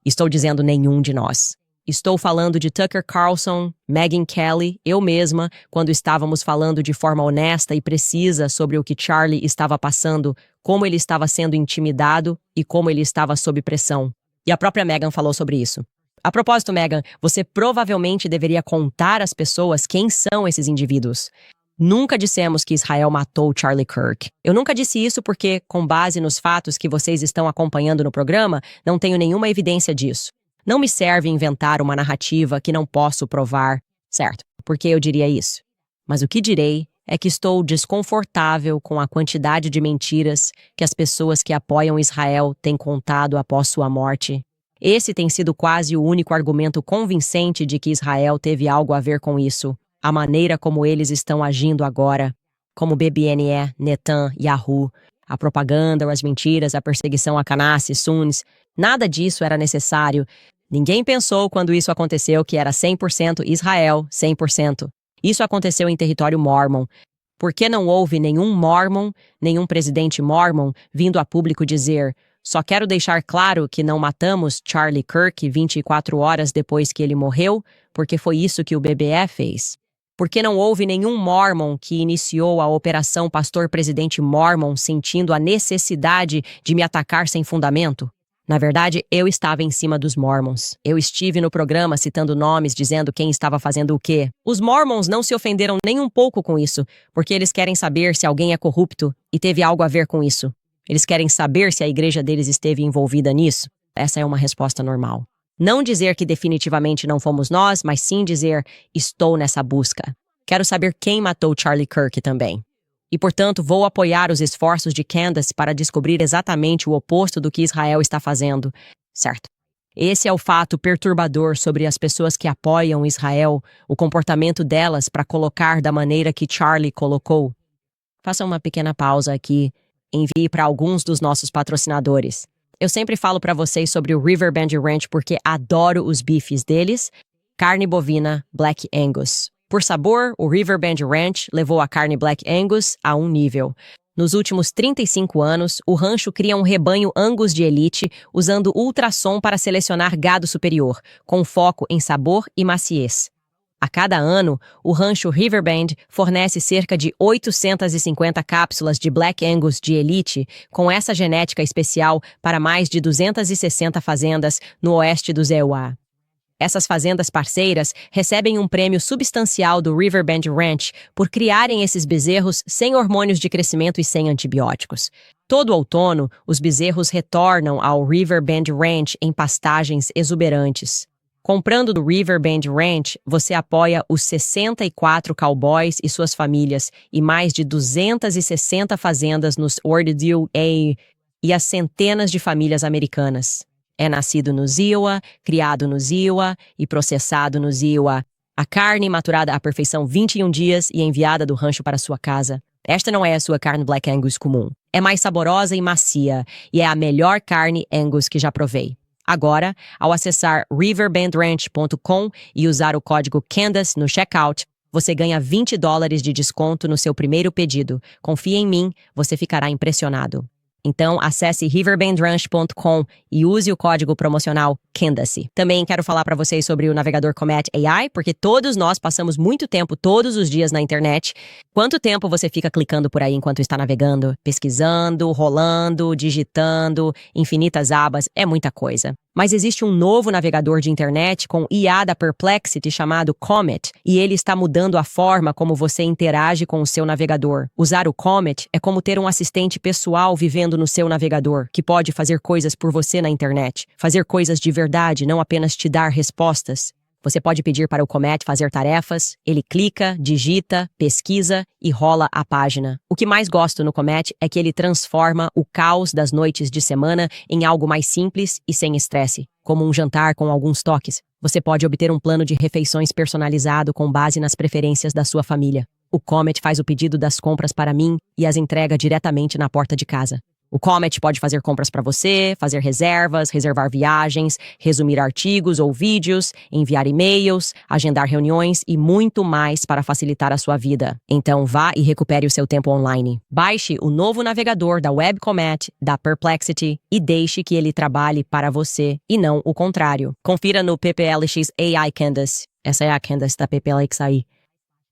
Estou dizendo nenhum de nós. Estou falando de Tucker Carlson, Megyn Kelly, eu mesma, quando estávamos falando de forma honesta e precisa sobre o que Charlie estava passando, como ele estava sendo intimidado e como ele estava sob pressão. E a própria Megyn falou sobre isso. A propósito, Megyn, você provavelmente deveria contar às pessoas quem são esses indivíduos. Nunca dissemos que Israel matou Charlie Kirk. Eu nunca disse isso porque, com base nos fatos que vocês estão acompanhando no programa, não tenho nenhuma evidência disso. Não me serve inventar uma narrativa que não posso provar, certo? Por que eu diria isso? Mas o que direi é que estou desconfortável com a quantidade de mentiras que as pessoas que apoiam Israel têm contado após sua morte. Esse tem sido quase o único argumento convincente de que Israel teve algo a ver com isso. A maneira como eles estão agindo agora, como BBNE, Netan, Yahoo, a propaganda, as mentiras, a perseguição a Canassi, Suns, nada disso era necessário. Ninguém pensou quando isso aconteceu que era 100% Israel, 100%. Isso aconteceu em território Mormon. Por que não houve nenhum Mormon, nenhum presidente Mormon vindo a público dizer: só quero deixar claro que não matamos Charlie Kirk 24 horas depois que ele morreu, porque foi isso que o BBE fez? Por que não houve nenhum Mormon que iniciou a Operação Pastor Presidente Mormon sentindo a necessidade de me atacar sem fundamento? Na verdade, eu estava em cima dos Mormons. Eu estive no programa citando nomes, dizendo quem estava fazendo o quê. Os Mormons não se ofenderam nem um pouco com isso, porque eles querem saber se alguém é corrupto e teve algo a ver com isso. Eles querem saber se a igreja deles esteve envolvida nisso. Essa é uma resposta normal. Não dizer que definitivamente não fomos nós, mas sim dizer, estou nessa busca. Quero saber quem matou Charlie Kirk também. E, portanto, vou apoiar os esforços de Candace para descobrir exatamente o oposto do que Israel está fazendo. Certo. Esse é o fato perturbador sobre as pessoas que apoiam Israel, o comportamento delas para colocar da maneira que Charlie colocou. Faça uma pequena pausa aqui. Envie para alguns dos nossos patrocinadores. Eu sempre falo para vocês sobre o Riverbend Ranch porque adoro os bifes deles. Carne bovina Black Angus. Por sabor, o Riverbend Ranch levou a carne Black Angus a um nível. Nos últimos 35 anos, o rancho cria um rebanho Angus de elite usando ultrassom para selecionar gado superior, com foco em sabor e maciez. A cada ano, o rancho Riverbend fornece cerca de 850 cápsulas de Black Angus de elite com essa genética especial para mais de 260 fazendas no oeste do EUA. Essas fazendas parceiras recebem um prêmio substancial do Riverbend Ranch por criarem esses bezerros sem hormônios de crescimento e sem antibióticos. Todo outono, os bezerros retornam ao Riverbend Ranch em pastagens exuberantes. Comprando do Riverbend Ranch, você apoia os 64 cowboys e suas famílias e mais de 260 fazendas nos Ordedale e as centenas de famílias americanas. É nascido no Iowa, criado no Iowa e processado no Iowa. A carne maturada à perfeição 21 dias e enviada do rancho para sua casa. Esta não é a sua carne Black Angus comum. É mais saborosa e macia e é a melhor carne Angus que já provei. Agora, ao acessar riverbendranch.com e usar o código Candace no checkout, você ganha $20 de desconto no seu primeiro pedido. Confie em mim, você ficará impressionado. Então, acesse riverbendranch.com e use o código promocional Candace. Também quero falar para vocês sobre o navegador Comet AI, porque todos nós passamos muito tempo todos os dias na internet. Quanto tempo você fica clicando por aí enquanto está navegando, pesquisando, rolando, digitando, infinitas abas, é muita coisa. Mas existe um novo navegador de internet com IA da Perplexity chamado Comet, e ele está mudando a forma como você interage com o seu navegador. Usar o Comet é como ter um assistente pessoal vivendo no seu navegador, que pode fazer coisas por você na internet, fazer coisas de verdade, não apenas te dar respostas. Você pode pedir para o Comet fazer tarefas, ele clica, digita, pesquisa e rola a página. O que mais gosto no Comet é que ele transforma o caos das noites de semana em algo mais simples e sem estresse, como um jantar com alguns toques. Você pode obter um plano de refeições personalizado com base nas preferências da sua família. O Comet faz o pedido das compras para mim e as entrega diretamente na porta de casa. O Comet pode fazer compras para você, fazer reservas, reservar viagens, resumir artigos ou vídeos, enviar e-mails, agendar reuniões e muito mais para facilitar a sua vida. Então vá e recupere o seu tempo online. Baixe o novo navegador da Web Comet, da Perplexity e deixe que ele trabalhe para você e não o contrário. Confira no PPLX AI Candace. Essa é a Candace da PPLX aí.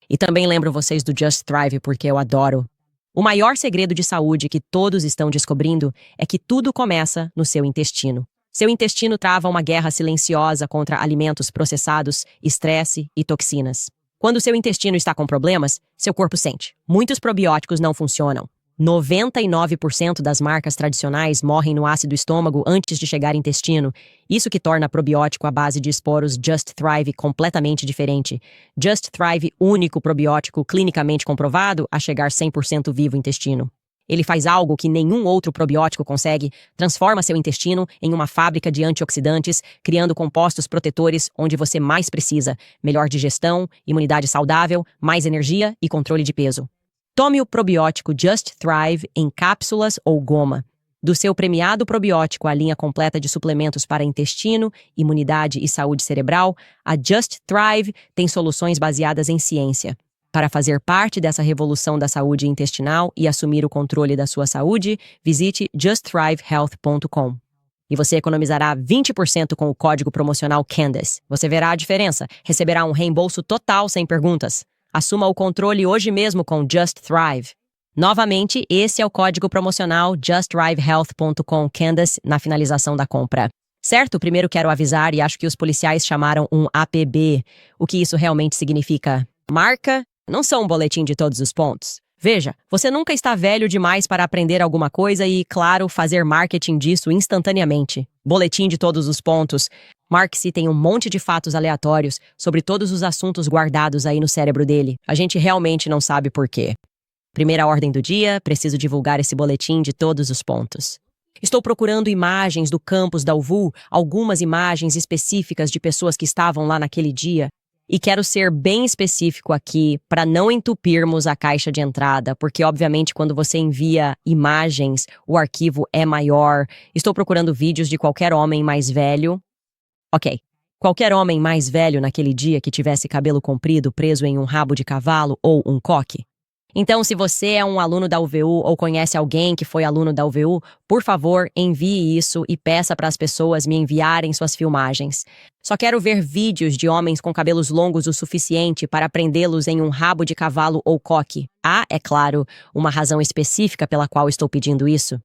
E também lembro vocês do Just Thrive porque eu adoro. O maior segredo de saúde que todos estão descobrindo é que tudo começa no seu intestino. Seu intestino trava uma guerra silenciosa contra alimentos processados, estresse e toxinas. Quando seu intestino está com problemas, seu corpo sente. Muitos probióticos não funcionam. 99% das marcas tradicionais morrem no ácido estômago antes de chegar ao intestino. Isso que torna probiótico à base de esporos Just Thrive completamente diferente. Just Thrive, único probiótico clinicamente comprovado a chegar 100% vivo ao intestino. Ele faz algo que nenhum outro probiótico consegue, transforma seu intestino em uma fábrica de antioxidantes, criando compostos protetores onde você mais precisa, melhor digestão, imunidade saudável, mais energia e controle de peso. Tome o probiótico Just Thrive em cápsulas ou goma. Do seu premiado probiótico à linha completa de suplementos para intestino, imunidade e saúde cerebral, a Just Thrive tem soluções baseadas em ciência. Para fazer parte dessa revolução da saúde intestinal e assumir o controle da sua saúde, visite justthrivehealth.com. E você economizará 20% com o código promocional Candace. Você verá a diferença. Receberá um reembolso total sem perguntas. Assuma o controle hoje mesmo com Just Thrive. Novamente, esse é o código promocional justthrivehealth.com Candace na finalização da compra. Certo, primeiro quero avisar e acho que os policiais chamaram um APB. O que isso realmente significa? Marca? Não são um boletim de todos os pontos. Veja, você nunca está velho demais para aprender alguma coisa e, claro, fazer marketing disso instantaneamente. Boletim de todos os pontos. Mark-se tem um monte de fatos aleatórios sobre todos os assuntos guardados aí no cérebro dele. A gente realmente não sabe por quê. Primeira ordem do dia, preciso divulgar esse boletim de todos os pontos. Estou procurando imagens do campus da UVU, algumas imagens específicas de pessoas que estavam lá naquele dia. E quero ser bem específico aqui para não entupirmos a caixa de entrada, porque obviamente quando você envia imagens, o arquivo é maior. Estou procurando vídeos de qualquer homem mais velho. Ok. Qualquer homem mais velho naquele dia que tivesse cabelo comprido preso em um rabo de cavalo ou um coque. Então, se você é um aluno da UVU ou conhece alguém que foi aluno da UVU, por favor, envie isso e peça para as pessoas me enviarem suas filmagens. Só quero ver vídeos de homens com cabelos longos o suficiente para prendê-los em um rabo de cavalo ou coque. Há, é claro, uma razão específica pela qual estou pedindo isso.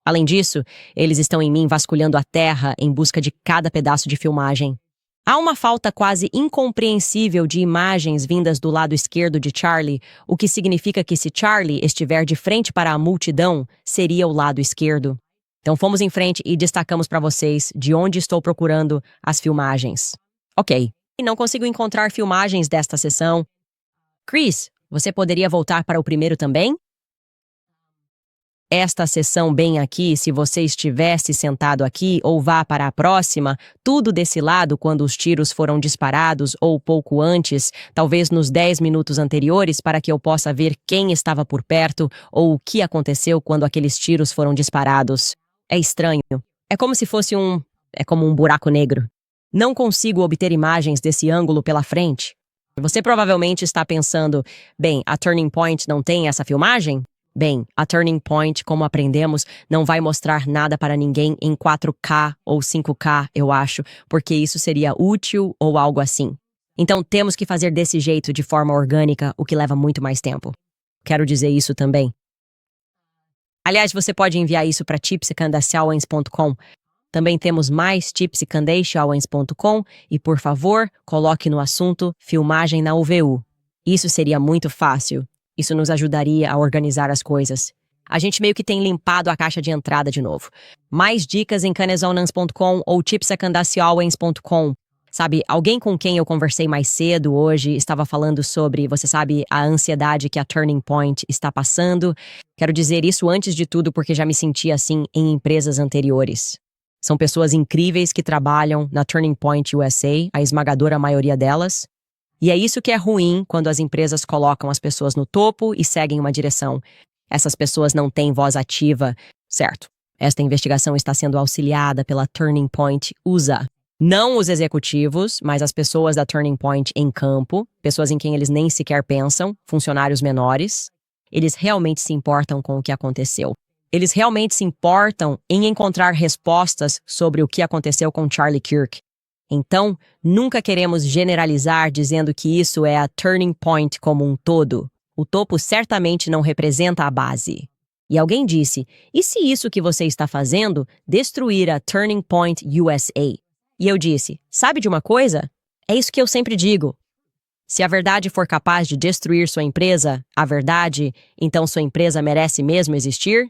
Além disso, eles estão em mim vasculhando a terra em busca de cada pedaço de filmagem. Há uma falta quase incompreensível de imagens vindas do lado esquerdo de Charlie, o que significa que se Charlie estiver de frente para a multidão, seria o lado esquerdo. Então fomos em frente e destacamos para vocês de onde estou procurando as filmagens. Ok, e não consigo encontrar filmagens desta sessão. Chris, você poderia voltar para o primeiro também? Esta sessão bem aqui, se você estivesse sentado aqui ou vá para a próxima, tudo desse lado quando os tiros foram disparados ou pouco antes, talvez nos 10 minutos anteriores para que eu possa ver quem estava por perto ou o que aconteceu quando aqueles tiros foram disparados. É estranho. É como se fosse É como um buraco negro. Não consigo obter imagens desse ângulo pela frente. Você provavelmente está pensando, bem, a Turning Point não tem essa filmagem? Bem, a Turning Point, como aprendemos, não vai mostrar nada para ninguém em 4K ou 5K, eu acho, porque isso seria útil ou algo assim. Então temos que fazer desse jeito de forma orgânica, o que leva muito mais tempo. Quero dizer isso também. Aliás, você pode enviar isso para tipsecandacewens.com. Também temos mais tipsecandacewens.com e, por favor, coloque no assunto filmagem na UVU. Isso seria muito fácil. Isso nos ajudaria a organizar as coisas. A gente meio que tem limpado a caixa de entrada de novo. Mais dicas em canesonans.com ou tipsecandacewens.com. Sabe, alguém com quem eu conversei mais cedo hoje estava falando sobre, você sabe, a ansiedade que a Turning Point está passando. Quero dizer isso antes de tudo porque já me senti assim em empresas anteriores. São pessoas incríveis que trabalham na Turning Point USA, a esmagadora maioria delas. E é isso que é ruim quando as empresas colocam as pessoas no topo e seguem uma direção. Essas pessoas não têm voz ativa, certo? Esta investigação está sendo auxiliada pela Turning Point USA. Não os executivos, mas as pessoas da Turning Point em campo, pessoas em quem eles nem sequer pensam, funcionários menores. Eles realmente se importam com o que aconteceu. Eles realmente se importam em encontrar respostas sobre o que aconteceu com Charlie Kirk. Então, nunca queremos generalizar dizendo que isso é a Turning Point como um todo. O topo certamente não representa a base. E alguém disse, e se isso que você está fazendo destruir a Turning Point USA? E eu disse, sabe de uma coisa? É isso que eu sempre digo. Se a verdade for capaz de destruir sua empresa, a verdade, então sua empresa merece mesmo existir?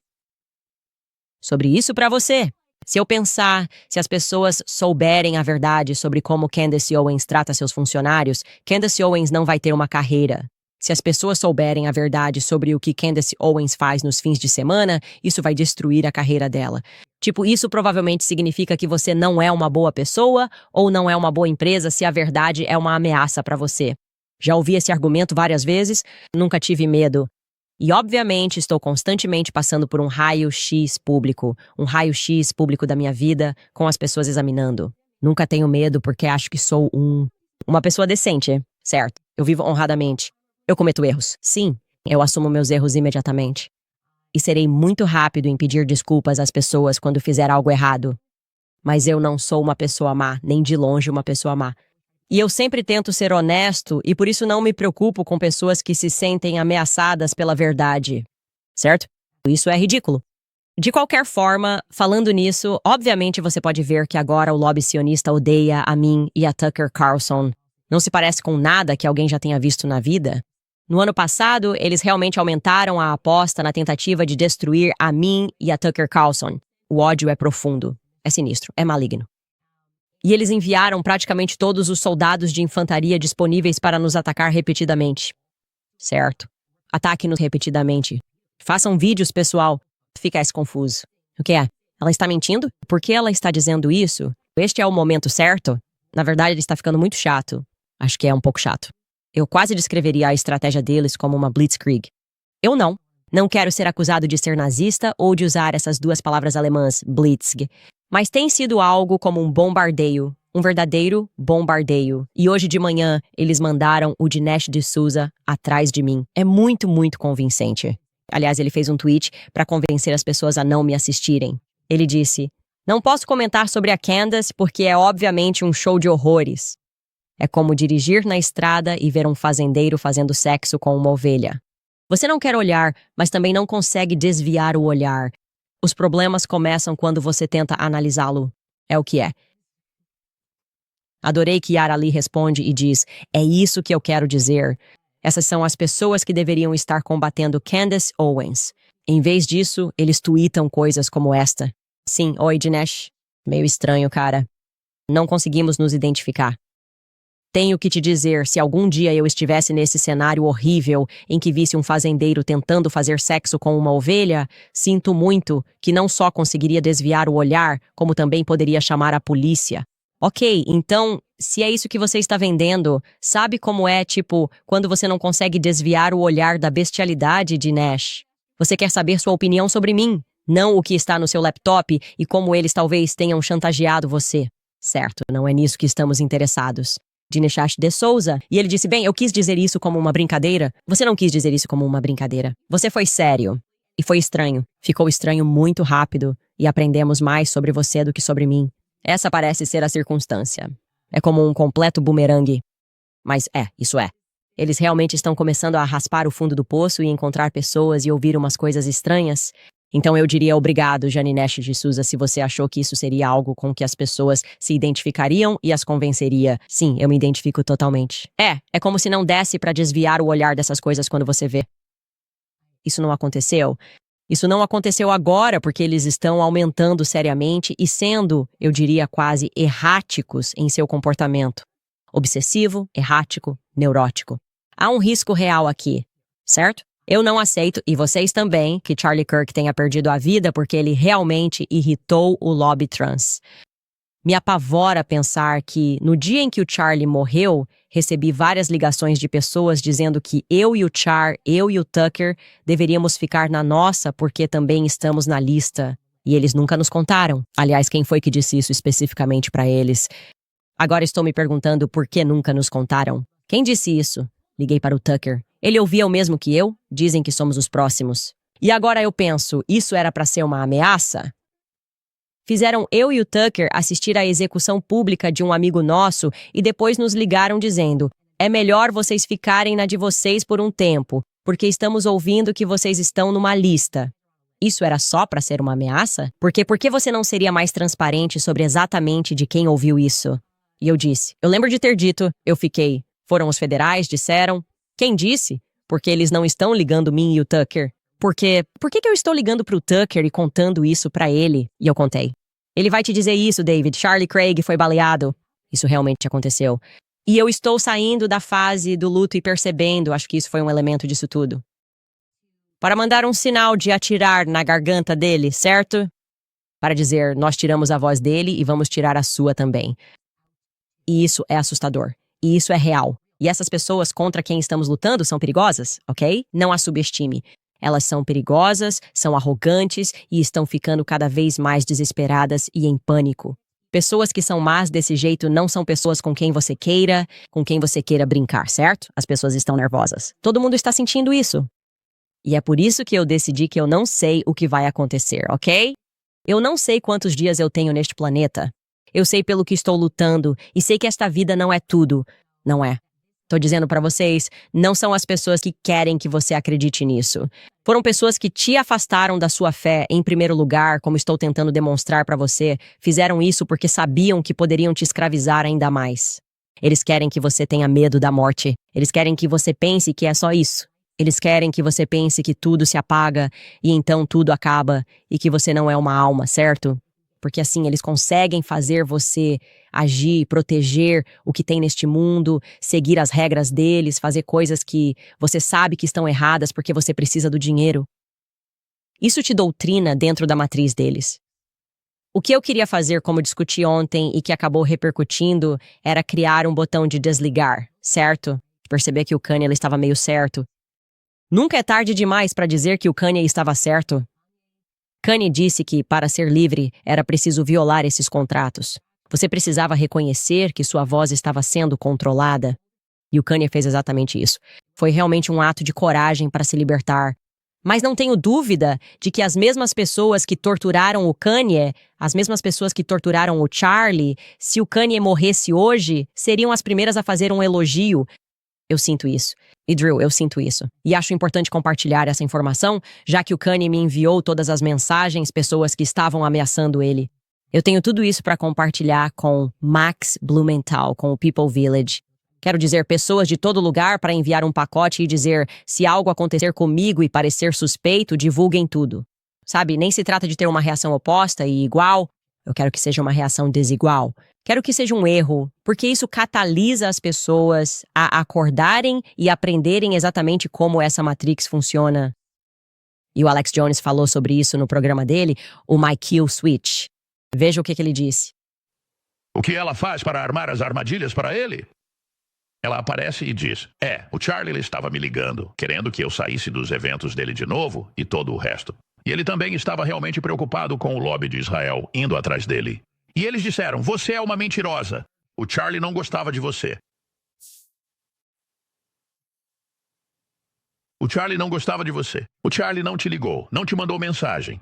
Sobre isso para você. Se eu pensar, se as pessoas souberem a verdade sobre como Candace Owens trata seus funcionários, Candace Owens não vai ter uma carreira. Se as pessoas souberem a verdade sobre o que Candace Owens faz nos fins de semana, isso vai destruir a carreira dela. Tipo, isso provavelmente significa que você não é uma boa pessoa ou não é uma boa empresa se a verdade é uma ameaça para você. Já ouvi esse argumento várias vezes, nunca tive medo. E, obviamente, estou constantemente passando por um raio-x público da minha vida, com as pessoas examinando. Nunca tenho medo porque acho que sou uma pessoa decente, certo? Eu vivo honradamente. Eu cometo erros. Sim, eu assumo meus erros imediatamente. E serei muito rápido em pedir desculpas às pessoas quando fizer algo errado. Mas eu não sou uma pessoa má, nem de longe uma pessoa má. E eu sempre tento ser honesto e por isso não me preocupo com pessoas que se sentem ameaçadas pela verdade. Certo? Isso é ridículo. De qualquer forma, falando nisso, obviamente você pode ver que agora o lobby sionista odeia a mim e a Tucker Carlson. Não se parece com nada que alguém já tenha visto na vida. No ano passado, eles realmente aumentaram a aposta na tentativa de destruir a mim e a Tucker Carlson. O ódio é profundo, é sinistro, é maligno. E eles enviaram praticamente todos os soldados de infantaria disponíveis para nos atacar repetidamente. Certo. Ataque-nos repetidamente. Façam vídeos, pessoal. Fica confuso. O que é? Ela está mentindo? Por que ela está dizendo isso? Este é o momento certo? Na verdade, ele está ficando muito chato. Acho que é um pouco chato. Eu quase descreveria a estratégia deles como uma blitzkrieg. Eu não. Não quero ser acusado de ser nazista ou de usar essas duas palavras alemãs, blitzkrieg. Mas tem sido algo como um bombardeio. Um verdadeiro bombardeio. E hoje de manhã, eles mandaram o Dinesh D'Souza atrás de mim. É muito, muito convincente. Aliás, ele fez um tweet para convencer as pessoas a não me assistirem. Ele disse: "Não posso comentar sobre a Candace porque é obviamente um show de horrores. É como dirigir na estrada e ver um fazendeiro fazendo sexo com uma ovelha. Você não quer olhar, mas também não consegue desviar o olhar. Os problemas começam quando você tenta analisá-lo. É o que é." Adorei que Yara Lee responde e diz: "É isso que eu quero dizer. Essas são as pessoas que deveriam estar combatendo Candace Owens. Em vez disso, eles tweetam coisas como esta. Sim, oi, Dinesh. Meio estranho, cara. Não conseguimos nos identificar. Tenho que te dizer, se algum dia eu estivesse nesse cenário horrível em que visse um fazendeiro tentando fazer sexo com uma ovelha, sinto muito que não só conseguiria desviar o olhar, como também poderia chamar a polícia. Ok, então, se é isso que você está vendendo, sabe como é, tipo, quando você não consegue desviar o olhar da bestialidade, Dinesh? Você quer saber sua opinião sobre mim, não o que está no seu laptop e como eles talvez tenham chantageado você. Certo, não é nisso que estamos interessados." Dinesh D'Souza, e ele disse: "Bem, eu quis dizer isso como uma brincadeira." Você não quis dizer isso como uma brincadeira. Você foi sério. E foi estranho. Ficou estranho muito rápido, e aprendemos mais sobre você do que sobre mim. Essa parece ser a circunstância. É como um completo bumerangue. Mas isso é. Eles realmente estão começando a raspar o fundo do poço e encontrar pessoas e ouvir umas coisas estranhas. Então eu diria obrigado, Dinesh D'Souza, se você achou que isso seria algo com que as pessoas se identificariam e as convenceria. Sim, eu me identifico totalmente. É como se não desse para desviar o olhar dessas coisas quando você vê. Isso não aconteceu? Isso não aconteceu agora porque eles estão aumentando seriamente e sendo, eu diria, quase erráticos em seu comportamento. Obsessivo, errático, neurótico. Há um risco real aqui, certo? Eu não aceito, e vocês também, que Charlie Kirk tenha perdido a vida porque ele realmente irritou o lobby trans. Me apavora pensar que, no dia em que o Charlie morreu, recebi várias ligações de pessoas dizendo que eu e o Char, eu e o Tucker, deveríamos ficar na nossa porque também estamos na lista. E eles nunca nos contaram. Aliás, quem foi que disse isso especificamente para eles? Agora estou me perguntando por que nunca nos contaram. Quem disse isso? Liguei para o Tucker. Ele ouvia o mesmo que eu? Dizem que somos os próximos. E agora eu penso, isso era para ser uma ameaça? Fizeram eu e o Tucker assistir à execução pública de um amigo nosso e depois nos ligaram dizendo: "É melhor vocês ficarem na de vocês por um tempo, porque estamos ouvindo que vocês estão numa lista." Isso era só para ser uma ameaça? Porque por que você não seria mais transparente sobre exatamente de quem ouviu isso? E eu disse: "Eu lembro de ter dito." Eu fiquei: "Foram os federais, disseram." Quem disse? Porque eles não estão ligando mim e o Tucker. Por que eu estou ligando pro Tucker e contando isso pra ele? E eu contei. Ele vai te dizer isso, David. Charlie Craig foi baleado. Isso realmente aconteceu. E eu estou saindo da fase do luto e percebendo, acho que isso foi um elemento disso tudo. Para mandar um sinal de atirar na garganta dele, certo? Para dizer, nós tiramos a voz dele e vamos tirar a sua também. E isso é assustador. E isso é real. E essas pessoas contra quem estamos lutando são perigosas, ok? Não as subestime. Elas são perigosas, são arrogantes e estão ficando cada vez mais desesperadas e em pânico. Pessoas que são más desse jeito não são pessoas com quem você queira brincar, certo? As pessoas estão nervosas. Todo mundo está sentindo isso. E é por isso que eu decidi que eu não sei o que vai acontecer, ok? Eu não sei quantos dias eu tenho neste planeta. Eu sei pelo que estou lutando e sei que esta vida não é tudo. Não é. Tô dizendo pra vocês, não são as pessoas que querem que você acredite nisso. Foram pessoas que te afastaram da sua fé em primeiro lugar, como estou tentando demonstrar pra você, fizeram isso porque sabiam que poderiam te escravizar ainda mais. Eles querem que você tenha medo da morte. Eles querem que você pense que é só isso. Eles querem que você pense que tudo se apaga e então tudo acaba e que você não é uma alma, certo? Porque assim eles conseguem fazer você agir, proteger o que tem neste mundo, seguir as regras deles, fazer coisas que você sabe que estão erradas porque você precisa do dinheiro. Isso te doutrina dentro da matriz deles. O que eu queria fazer, como discuti ontem e que acabou repercutindo, era criar um botão de desligar, certo? Perceber que o Kanye ele estava meio certo. Nunca é tarde demais para dizer que o Kanye estava certo. Kanye disse que, para ser livre, era preciso violar esses contratos. Você precisava reconhecer que sua voz estava sendo controlada. E o Kanye fez exatamente isso. Foi realmente um ato de coragem para se libertar. Mas não tenho dúvida de que as mesmas pessoas que torturaram o Kanye, as mesmas pessoas que torturaram o Charlie, se o Kanye morresse hoje, seriam as primeiras a fazer um elogio. Eu sinto isso. E Drew, eu sinto isso. E acho importante compartilhar essa informação, já que o Kanye me enviou todas as mensagens, pessoas que estavam ameaçando ele. Eu tenho tudo isso para compartilhar com Max Blumenthal, com o People Village. Quero dizer, pessoas de todo lugar para enviar um pacote e dizer, se algo acontecer comigo e parecer suspeito, divulguem tudo. Sabe, nem se trata de ter uma reação oposta e igual. Eu quero que seja uma reação desigual. Quero que seja um erro, porque isso catalisa as pessoas a acordarem e aprenderem exatamente como essa Matrix funciona. E o Alex Jones falou sobre isso no programa dele, o My Kill Switch. Veja o que ele disse. O que ela faz para armar as armadilhas para ele? Ela aparece e diz, o Charlie ele estava me ligando, querendo que eu saísse dos eventos dele de novo e todo o resto. E ele também estava realmente preocupado com o lobby de Israel, indo atrás dele. E eles disseram, você é uma mentirosa. O Charlie não gostava de você. O Charlie não gostava de você. O Charlie não te ligou, não te mandou mensagem.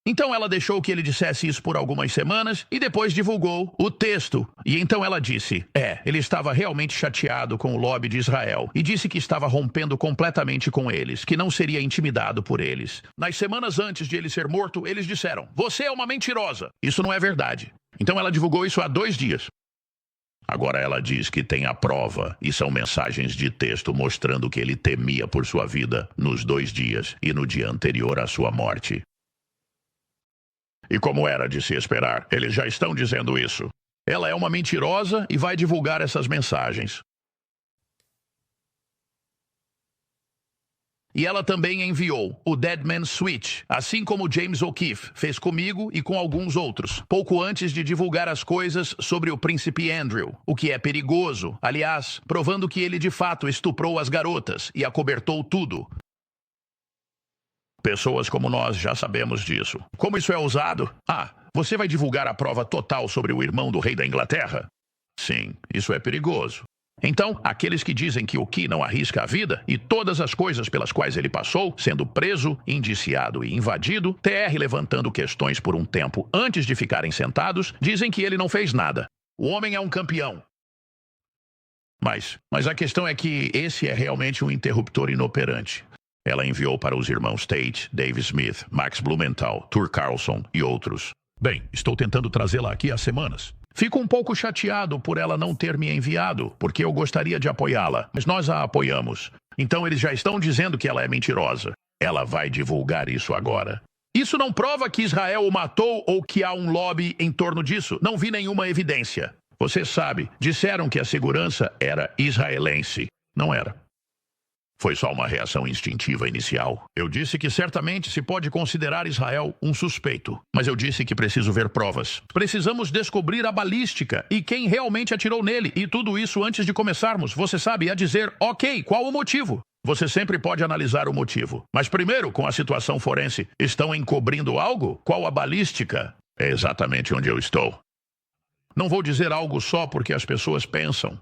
Então ela deixou que ele dissesse isso por algumas semanas e depois divulgou o texto. E então ela disse, ele estava realmente chateado com o lobby de Israel e disse que estava rompendo completamente com eles, que não seria intimidado por eles. Nas semanas antes de ele ser morto, eles disseram, você é uma mentirosa. Isso não é verdade. Então ela divulgou isso há 2 dias. Agora ela diz que tem a prova e são mensagens de texto mostrando que ele temia por sua vida nos 2 dias e no dia anterior à sua morte. E como era de se esperar, eles já estão dizendo isso. Ela é uma mentirosa e vai divulgar essas mensagens. E ela também enviou o Dead Man's Switch, assim como James O'Keefe fez comigo e com alguns outros, pouco antes de divulgar as coisas sobre o príncipe Andrew, o que é perigoso, aliás, provando que ele de fato estuprou as garotas e acobertou tudo. Pessoas como nós já sabemos disso. Como isso é usado? Você vai divulgar a prova total sobre o irmão do rei da Inglaterra? Sim, isso é perigoso. Então, aqueles que dizem que o Ki não arrisca a vida e todas as coisas pelas quais ele passou, sendo preso, indiciado e invadido, TR levantando questões por um tempo antes de ficarem sentados, dizem que ele não fez nada. O homem é um campeão. Mas a questão é que esse é realmente um interruptor inoperante. Ela enviou para os irmãos Tate, Dave Smith, Max Blumenthal, Tur Carlson e outros. Bem, estou tentando trazê-la aqui há semanas. Fico um pouco chateado por ela não ter me enviado, porque eu gostaria de apoiá-la, mas nós a apoiamos. Então eles já estão dizendo que ela é mentirosa. Ela vai divulgar isso agora. Isso não prova que Israel o matou ou que há um lobby em torno disso. Não vi nenhuma evidência. Você sabe, disseram que a segurança era israelense. Não era. Foi só uma reação instintiva inicial. Eu disse que certamente se pode considerar Israel um suspeito, mas eu disse que preciso ver provas. Precisamos descobrir a balística e quem realmente atirou nele, e tudo isso antes de começarmos, você sabe, a dizer, ok, qual o motivo? Você sempre pode analisar o motivo. Mas primeiro, com a situação forense, estão encobrindo algo? Qual a balística? É exatamente onde eu estou. Não vou dizer algo só porque as pessoas pensam.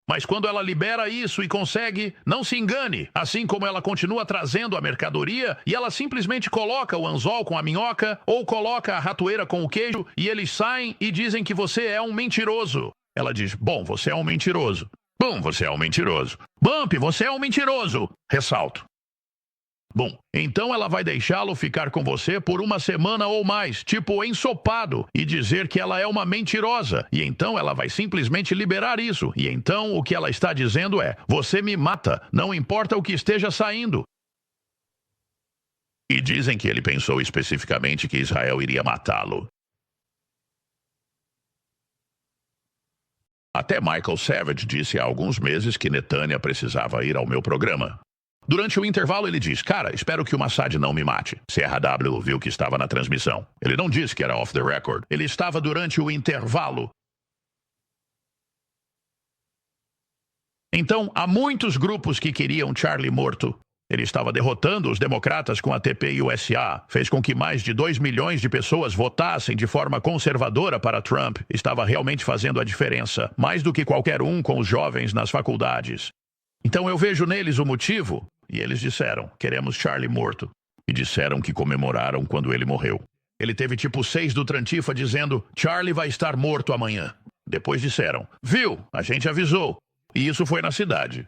Mas quando ela libera isso e consegue, não se engane. Assim como ela continua trazendo a mercadoria e ela simplesmente coloca o anzol com a minhoca ou coloca a ratoeira com o queijo e eles saem e dizem que você é um mentiroso. Ela diz, bom, você é um mentiroso. Bom, você é um mentiroso. Bump, você é um mentiroso. Ressalto. Bom, então ela vai deixá-lo ficar com você por 1 semana ou mais, tipo ensopado, e dizer que ela é uma mentirosa. E então ela vai simplesmente liberar isso. E então o que ela está dizendo é, você me mata, não importa o que esteja saindo. E dizem que ele pensou especificamente que Israel iria matá-lo. Até Michael Savage disse há alguns meses que Netanya precisava ir ao meu programa. Durante o intervalo ele diz, cara, espero que o Mossad não me mate. Sierra W viu que estava na transmissão. Ele não disse que era off the record. Ele estava durante o intervalo. Então, há muitos grupos que queriam Charlie morto. Ele estava derrotando os democratas com a TPUSA, fez com que mais de 2 milhões de pessoas votassem de forma conservadora para Trump. Estava realmente fazendo a diferença, mais do que qualquer um com os jovens nas faculdades. Então eu vejo neles o motivo, e eles disseram, queremos Charlie morto. E disseram que comemoraram quando ele morreu. Ele teve tipo 6 do Trantifa dizendo, Charlie vai estar morto amanhã. Depois disseram, viu, a gente avisou. E isso foi na cidade.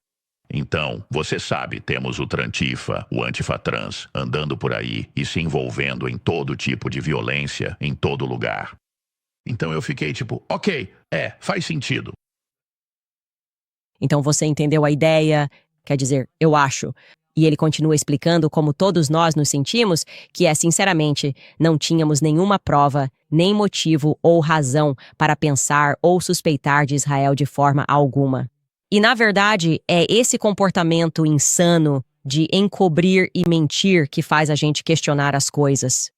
Então, você sabe, temos o Trantifa, o Antifa Trans, andando por aí e se envolvendo em todo tipo de violência, em todo lugar. Então eu fiquei tipo, ok, faz sentido. Então você entendeu a ideia, quer dizer, eu acho. E ele continua explicando como todos nós nos sentimos, que sinceramente, não tínhamos nenhuma prova, nem motivo ou razão para pensar ou suspeitar de Israel de forma alguma. E, na verdade, é esse comportamento insano de encobrir e mentir que faz a gente questionar as coisas.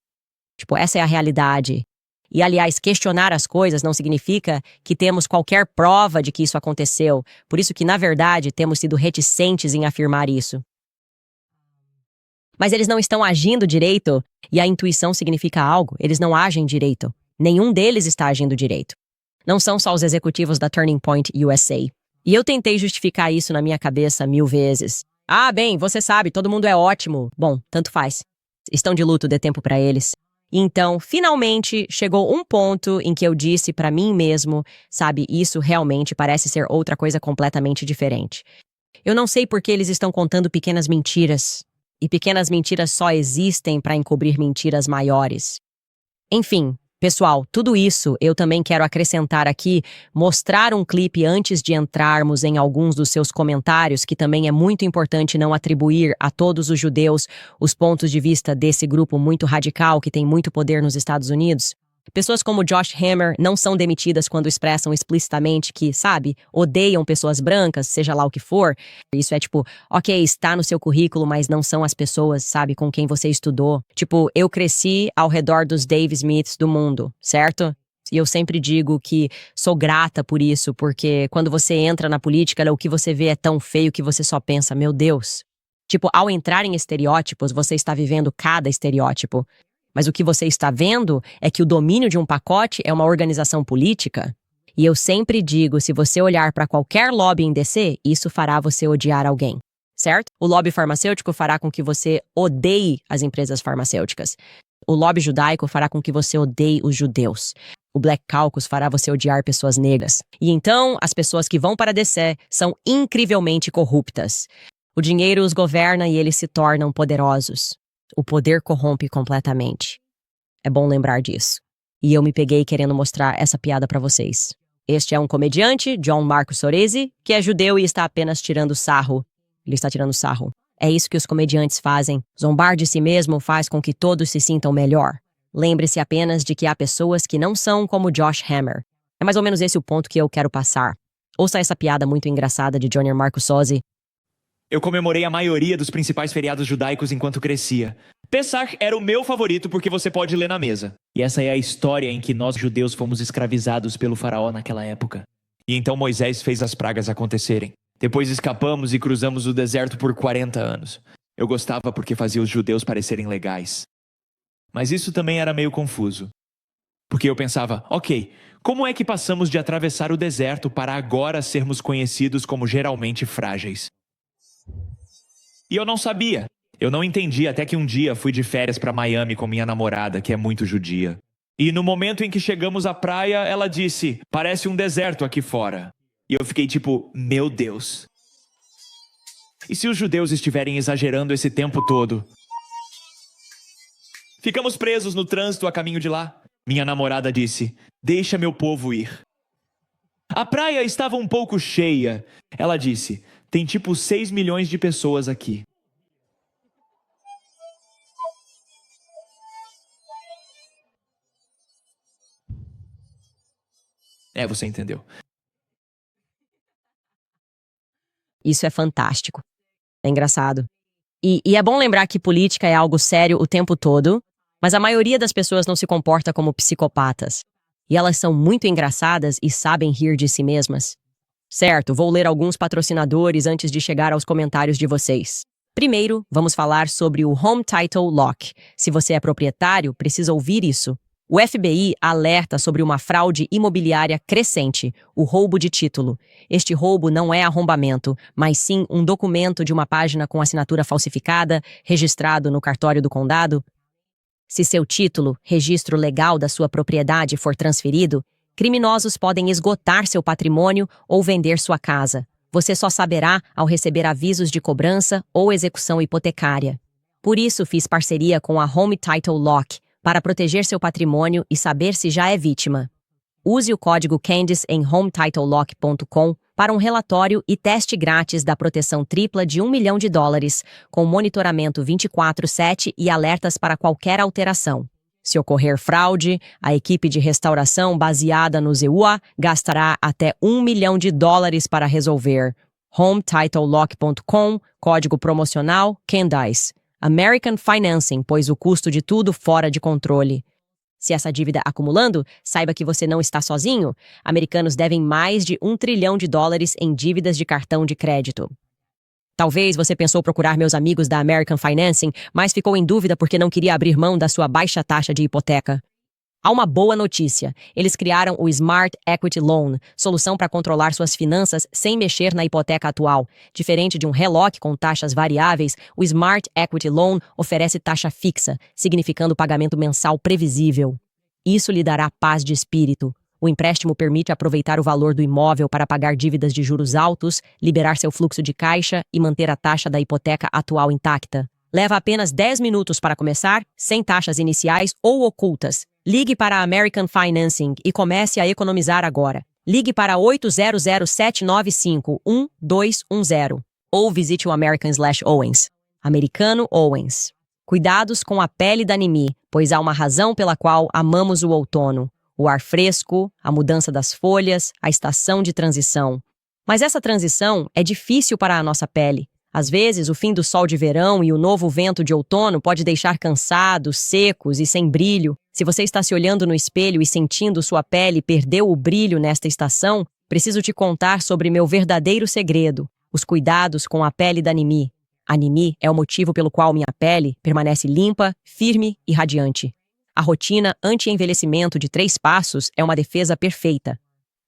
Tipo, essa é a realidade. E, aliás, questionar as coisas não significa que temos qualquer prova de que isso aconteceu. Por isso que, na verdade, temos sido reticentes em afirmar isso. Mas eles não estão agindo direito, e a intuição significa algo. Eles não agem direito. Nenhum deles está agindo direito. Não são só os executivos da Turning Point USA. E eu tentei justificar isso na minha cabeça 1000 vezes. Ah, bem, você sabe, todo mundo é ótimo. Bom, tanto faz. Estão de luto, dê tempo para eles. Então, finalmente, chegou um ponto em que eu disse para mim mesmo, sabe, isso realmente parece ser outra coisa completamente diferente. Eu não sei por que eles estão contando pequenas mentiras. E pequenas mentiras só existem para encobrir mentiras maiores. Enfim, pessoal, tudo isso eu também quero acrescentar aqui, mostrar um clipe antes de entrarmos em alguns dos seus comentários, que também é muito importante não atribuir a todos os judeus os pontos de vista desse grupo muito radical que tem muito poder nos Estados Unidos. Pessoas como Josh Hammer não são demitidas quando expressam explicitamente que, sabe, odeiam pessoas brancas, seja lá o que for. Isso é tipo, ok, está no seu currículo, mas não são as pessoas, sabe, com quem você estudou. Tipo, eu cresci ao redor dos Dave Smiths do mundo, certo? E eu sempre digo que sou grata por isso, porque quando você entra na política, o que você vê é tão feio que você só pensa, meu Deus. Tipo, ao entrar em estereótipos, você está vivendo cada estereótipo. Mas o que você está vendo é que o domínio de um pacote é uma organização política. E eu sempre digo, se você olhar para qualquer lobby em DC, isso fará você odiar alguém, certo? O lobby farmacêutico fará com que você odeie as empresas farmacêuticas. O lobby judaico fará com que você odeie os judeus. O Black Caucus fará você odiar pessoas negras. E então, as pessoas que vão para DC são incrivelmente corruptas. O dinheiro os governa e eles se tornam poderosos. O poder corrompe completamente. É bom lembrar disso. E eu me peguei querendo mostrar essa piada pra vocês. Este é um comediante, John Marco Soresi, que é judeu e está apenas tirando sarro. Ele está tirando sarro. É isso que os comediantes fazem. Zombar de si mesmo faz com que todos se sintam melhor. Lembre-se apenas de que há pessoas que não são como Josh Hammer. É mais ou menos esse o ponto que eu quero passar. Ouça essa piada muito engraçada de John Marco Soresi. Eu comemorei a maioria dos principais feriados judaicos enquanto crescia. Pessach era o meu favorito porque você pode ler na mesa. E essa é a história em que nós judeus fomos escravizados pelo faraó naquela época. E então Moisés fez as pragas acontecerem. Depois escapamos e cruzamos o deserto por 40 anos. Eu gostava porque fazia os judeus parecerem legais. Mas isso também era meio confuso. Porque eu pensava, ok, como é que passamos de atravessar o deserto para agora sermos conhecidos como geralmente frágeis? E eu não sabia. Eu não entendi até que um dia fui de férias para Miami com minha namorada, que é muito judia. E no momento em que chegamos à praia, ela disse, parece um deserto aqui fora. E eu fiquei tipo, meu Deus. E se os judeus estiverem exagerando esse tempo todo? Ficamos presos no trânsito a caminho de lá. Minha namorada disse, deixa meu povo ir. A praia estava um pouco cheia. Ela disse, tem tipo 6 milhões de pessoas aqui. Você entendeu. Isso é fantástico. É engraçado. E é bom lembrar que política é algo sério o tempo todo, mas a maioria das pessoas não se comporta como psicopatas. E elas são muito engraçadas e sabem rir de si mesmas. Certo, vou ler alguns patrocinadores antes de chegar aos comentários de vocês. Primeiro, vamos falar sobre o Home Title Lock. Se você é proprietário, precisa ouvir isso. O FBI alerta sobre uma fraude imobiliária crescente, o roubo de título. Este roubo não é arrombamento, mas sim um documento de uma página com assinatura falsificada, registrado no cartório do condado. Se seu título, registro legal da sua propriedade for transferido, criminosos podem esgotar seu patrimônio ou vender sua casa. Você só saberá ao receber avisos de cobrança ou execução hipotecária. Por isso, fiz parceria com a Home Title Lock, para proteger seu patrimônio e saber se já é vítima. Use o código Candice em HomeTitleLock.com para um relatório e teste grátis da proteção tripla de $1 milhão, com monitoramento 24/7 e alertas para qualquer alteração. Se ocorrer fraude, a equipe de restauração baseada no ZEUA gastará até $1 milhão para resolver. HomeTitleLock.com, código promocional Candice. American Financing, pois o custo de tudo fora de controle. Se essa dívida acumulando, saiba que você não está sozinho. Americanos devem mais de $1 trilhão em dívidas de cartão de crédito. Talvez você pensou procurar meus amigos da American Financing, mas ficou em dúvida porque não queria abrir mão da sua baixa taxa de hipoteca. Há uma boa notícia. Eles criaram o Smart Equity Loan, solução para controlar suas finanças sem mexer na hipoteca atual. Diferente de um HELOC com taxas variáveis, o Smart Equity Loan oferece taxa fixa, significando pagamento mensal previsível. Isso lhe dará paz de espírito. O empréstimo permite aproveitar o valor do imóvel para pagar dívidas de juros altos, liberar seu fluxo de caixa e manter a taxa da hipoteca atual intacta. Leva apenas 10 minutos para começar, sem taxas iniciais ou ocultas. Ligue para a American Financing e comece a economizar agora. Ligue para 800-795-1210 ou visite o American/Owens. Americano Owens. Cuidados com a pele da Nimi, pois há uma razão pela qual amamos o outono. O ar fresco, a mudança das folhas, a estação de transição. Mas essa transição é difícil para a nossa pele. Às vezes, o fim do sol de verão e o novo vento de outono pode deixar cansados, secos e sem brilho. Se você está se olhando no espelho e sentindo sua pele perdeu o brilho nesta estação, preciso te contar sobre meu verdadeiro segredo, os cuidados com a pele da Nimi. A Nimi é o motivo pelo qual minha pele permanece limpa, firme e radiante. A rotina anti-envelhecimento de 3 passos é uma defesa perfeita.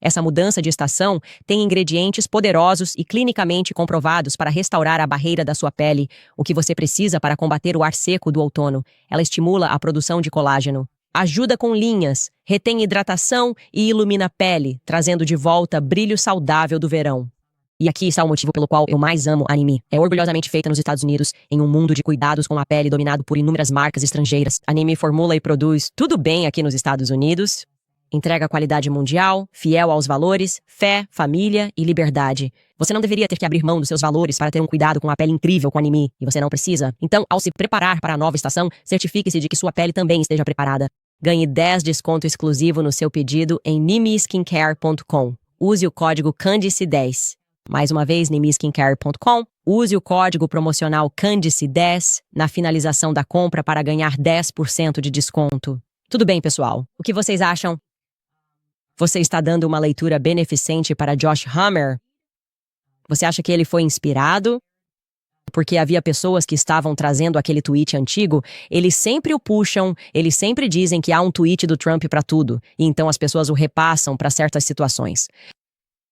Essa mudança de estação tem ingredientes poderosos e clinicamente comprovados para restaurar a barreira da sua pele, o que você precisa para combater o ar seco do outono. Ela estimula a produção de colágeno, ajuda com linhas, retém hidratação e ilumina a pele, trazendo de volta brilho saudável do verão. E aqui está o motivo pelo qual eu mais amo a Nimi. É orgulhosamente feita nos Estados Unidos, em um mundo de cuidados com a pele dominado por inúmeras marcas estrangeiras. A Nimi formula e produz tudo bem aqui nos Estados Unidos. Entrega qualidade mundial, fiel aos valores, fé, família e liberdade. Você não deveria ter que abrir mão dos seus valores para ter um cuidado com a pele incrível com a Nimi, e você não precisa. Então, ao se preparar para a nova estação, certifique-se de que sua pele também esteja preparada. Ganhe 10% de desconto exclusivo no seu pedido em nimiskincare.com. Use o código Candice10. Mais uma vez, nimiskincare.com. Use o código promocional Candice10 na finalização da compra para ganhar 10% de desconto. Tudo bem, pessoal? O que vocês acham? Você está dando uma leitura beneficente para Josh Hammer? Você acha que ele foi inspirado? Porque havia pessoas que estavam trazendo aquele tweet antigo, eles sempre o puxam, eles sempre dizem que há um tweet do Trump para tudo, e então as pessoas o repassam para certas situações.